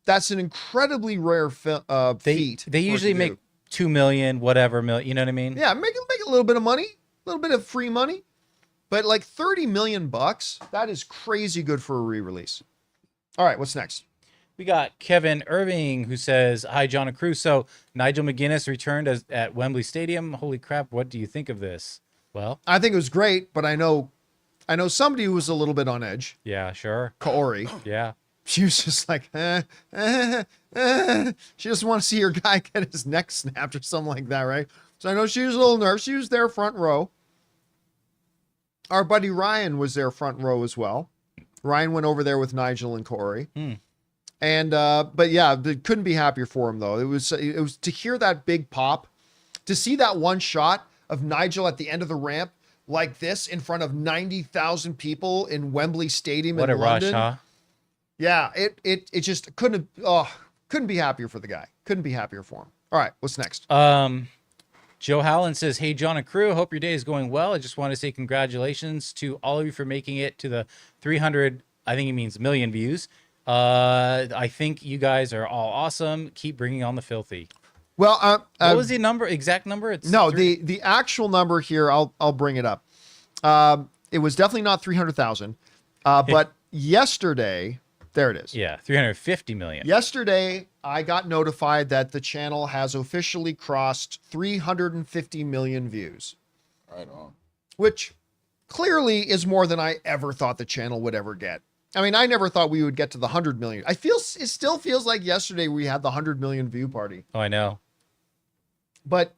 That's an incredibly rare feat. They usually make 2 million, whatever, you know what I mean? Yeah, make a little bit of money, a little bit of free money. But like 30 million bucks, that is crazy good for a re-release. All right, what's next? We got Kevin Irving who says, "Hi, John and crew. So Nigel McGuinness returned at Wembley Stadium. Holy crap, what do you think of this?" Well, I think it was great, but I know somebody who was a little bit on edge. yeah, sure. Kaori. Yeah. She was just like, She doesn't want to see her guy get his neck snapped or something like that, right? So I know she was a little nervous. She was there front row. Our buddy Ryan was there front row as well. Ryan went over there with Nigel and Corey. And, but yeah, couldn't be happier for him though. It was to hear that big pop, to see that one shot of Nigel at the end of the ramp like this in front of 90,000 people in Wembley Stadium in London. What a rush, huh? Yeah, it just couldn't be happier for the guy. Couldn't be happier for him. All right, what's next? Joe Howland says, "Hey, John and crew, hope your day is going well. I just want to say congratulations to all of you for making it to the 300, I think he means million views. I think you guys are all awesome. Keep bringing on the filthy." Well, what was the exact number? It's no, the actual number here, I'll bring it up. It was definitely not 300,000. But yesterday, there it is. Yeah, 350 million. Yesterday, I got notified that the channel has officially crossed 350 million views. Right on. Which clearly is more than I ever thought the channel would ever get. I mean, I never thought we would get to the 100 million. It still feels like yesterday we had the 100 million view party. Oh, I know. But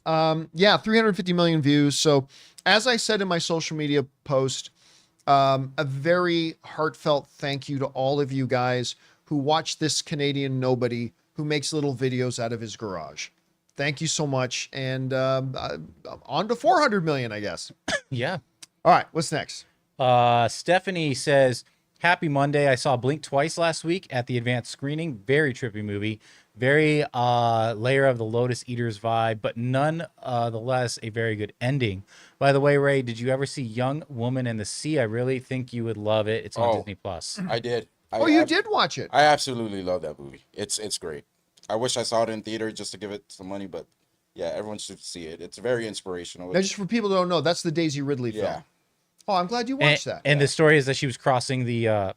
yeah, 350 million views. So as I said in my social media post, a very heartfelt thank you to all of you guys who watch this Canadian nobody who makes little videos out of his garage. Thank you so much. And on to 400 million, I guess. Yeah. All right, what's next? Stephanie says, "Happy Monday. I saw Blink twice last week at the advanced screening. Very trippy movie. Very Layer of the Lotus Eaters vibe, but none the less a very good ending. By the way, Ray, did you ever see Young Woman in the Sea? I really think you would love it. It's on Disney Plus." I did. You did watch it. I absolutely love that movie. It's great. I wish I saw it in theater just to give it some money, but yeah, everyone should see it. It's very inspirational. Now, just for people who don't know, that's the Daisy Ridley film. Yeah. Oh, I'm glad you watched that. And the story is that she was crossing the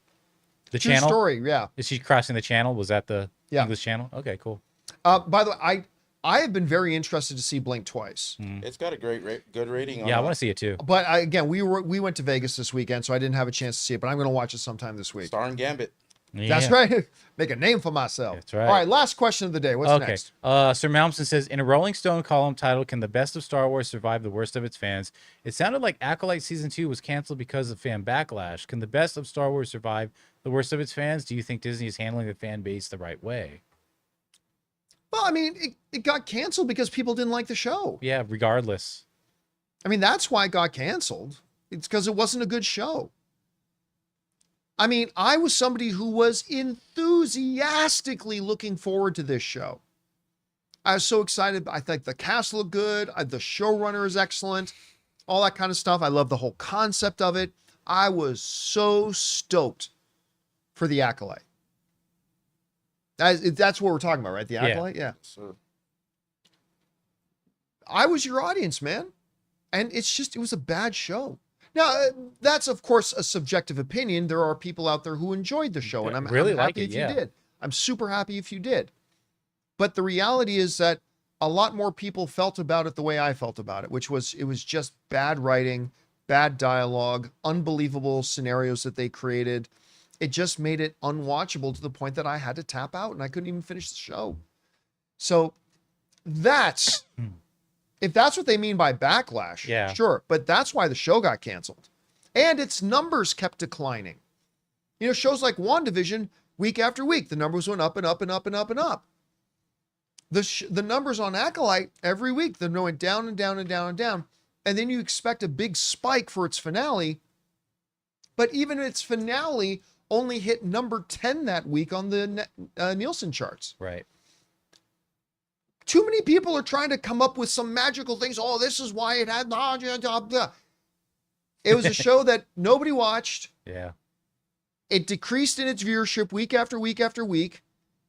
True channel. story, yeah. Is she crossing the channel? Was that the English channel? Okay, cool. By the way, I have been very interested to see Blink twice. It's got a good rating. Yeah, I want to see it too. But again, we went to Vegas this weekend, so I didn't have a chance to see it. But I'm going to watch it sometime this week. Starring Gambit. Yeah. That's right. Make a name for myself. That's right. All right, last question of the day. What's next? Sir Malmston says, "In a Rolling Stone column titled 'Can the Best of Star Wars Survive the Worst of Its Fans?' it sounded like Acolyte Season 2 was canceled because of fan backlash. Can the best of Star Wars survive the worst of its fans? Do you think Disney is handling the fan base the right way?" Well, I mean, it got canceled because people didn't like the show. Yeah, regardless. I mean, that's why it got canceled. It's because it wasn't a good show. I mean, I was somebody who was enthusiastically looking forward to this show. I was so excited. I think the cast looked good. The showrunner is excellent. All that kind of stuff. I love the whole concept of it. I was so stoked for The Acolyte. That's what we're talking about, right? The Yeah. Acolyte? Yeah. So, I was your audience, man. And it was a bad show. Now, that's, of course, a subjective opinion. There are people out there who enjoyed the show, and I'm Really I'm like happy it, if yeah. you did. I'm super happy if you did. But the reality is that a lot more people felt about it the way I felt about it, which was it was just bad writing, bad dialogue, unbelievable scenarios that they created. It just made it unwatchable to the point that I had to tap out and I couldn't even finish the show. So that's, if that's what they mean by backlash, Yeah. sure. But that's why the show got canceled. And its numbers kept declining. You know, shows like WandaVision, week after week, the numbers went up and up and up and up and up. The numbers on Acolyte every week, they're going down and down and down and down. And then you expect a big spike for its finale. But even its finale only hit number 10 that week on the Nielsen charts. Right. Too many people are trying to come up with some magical things. Oh, this is why it had. It was a show that nobody watched. Yeah. It decreased in its viewership week after week after week.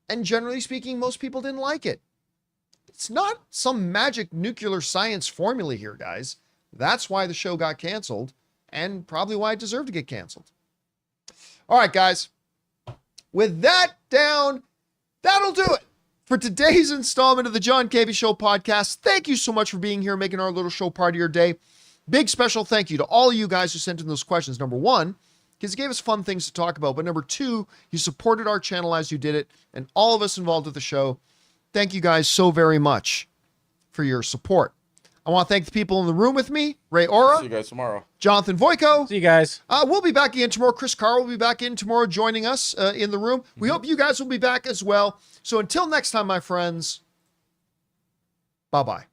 And generally speaking, most people didn't like it. It's not some magic nuclear science formula here, guys. That's why the show got canceled and probably why it deserved to get canceled. All right, guys. With that down, that'll do it for today's installment of the John Campea Show podcast. Thank you so much for being here, making our little show part of your day. Big special thank you to all of you guys who sent in those questions. Number one, because it gave us fun things to talk about. But number two, you supported our channel as you did it, and all of us involved with the show. Thank you guys so very much for your support. I want to thank the people in the room with me, Ray see Ora, you guys tomorrow. Jonathan Voiko. See you guys. We'll be back in tomorrow. Chris Carr will be back in tomorrow joining us in the room. We hope you guys will be back as well. So until next time, my friends, bye-bye.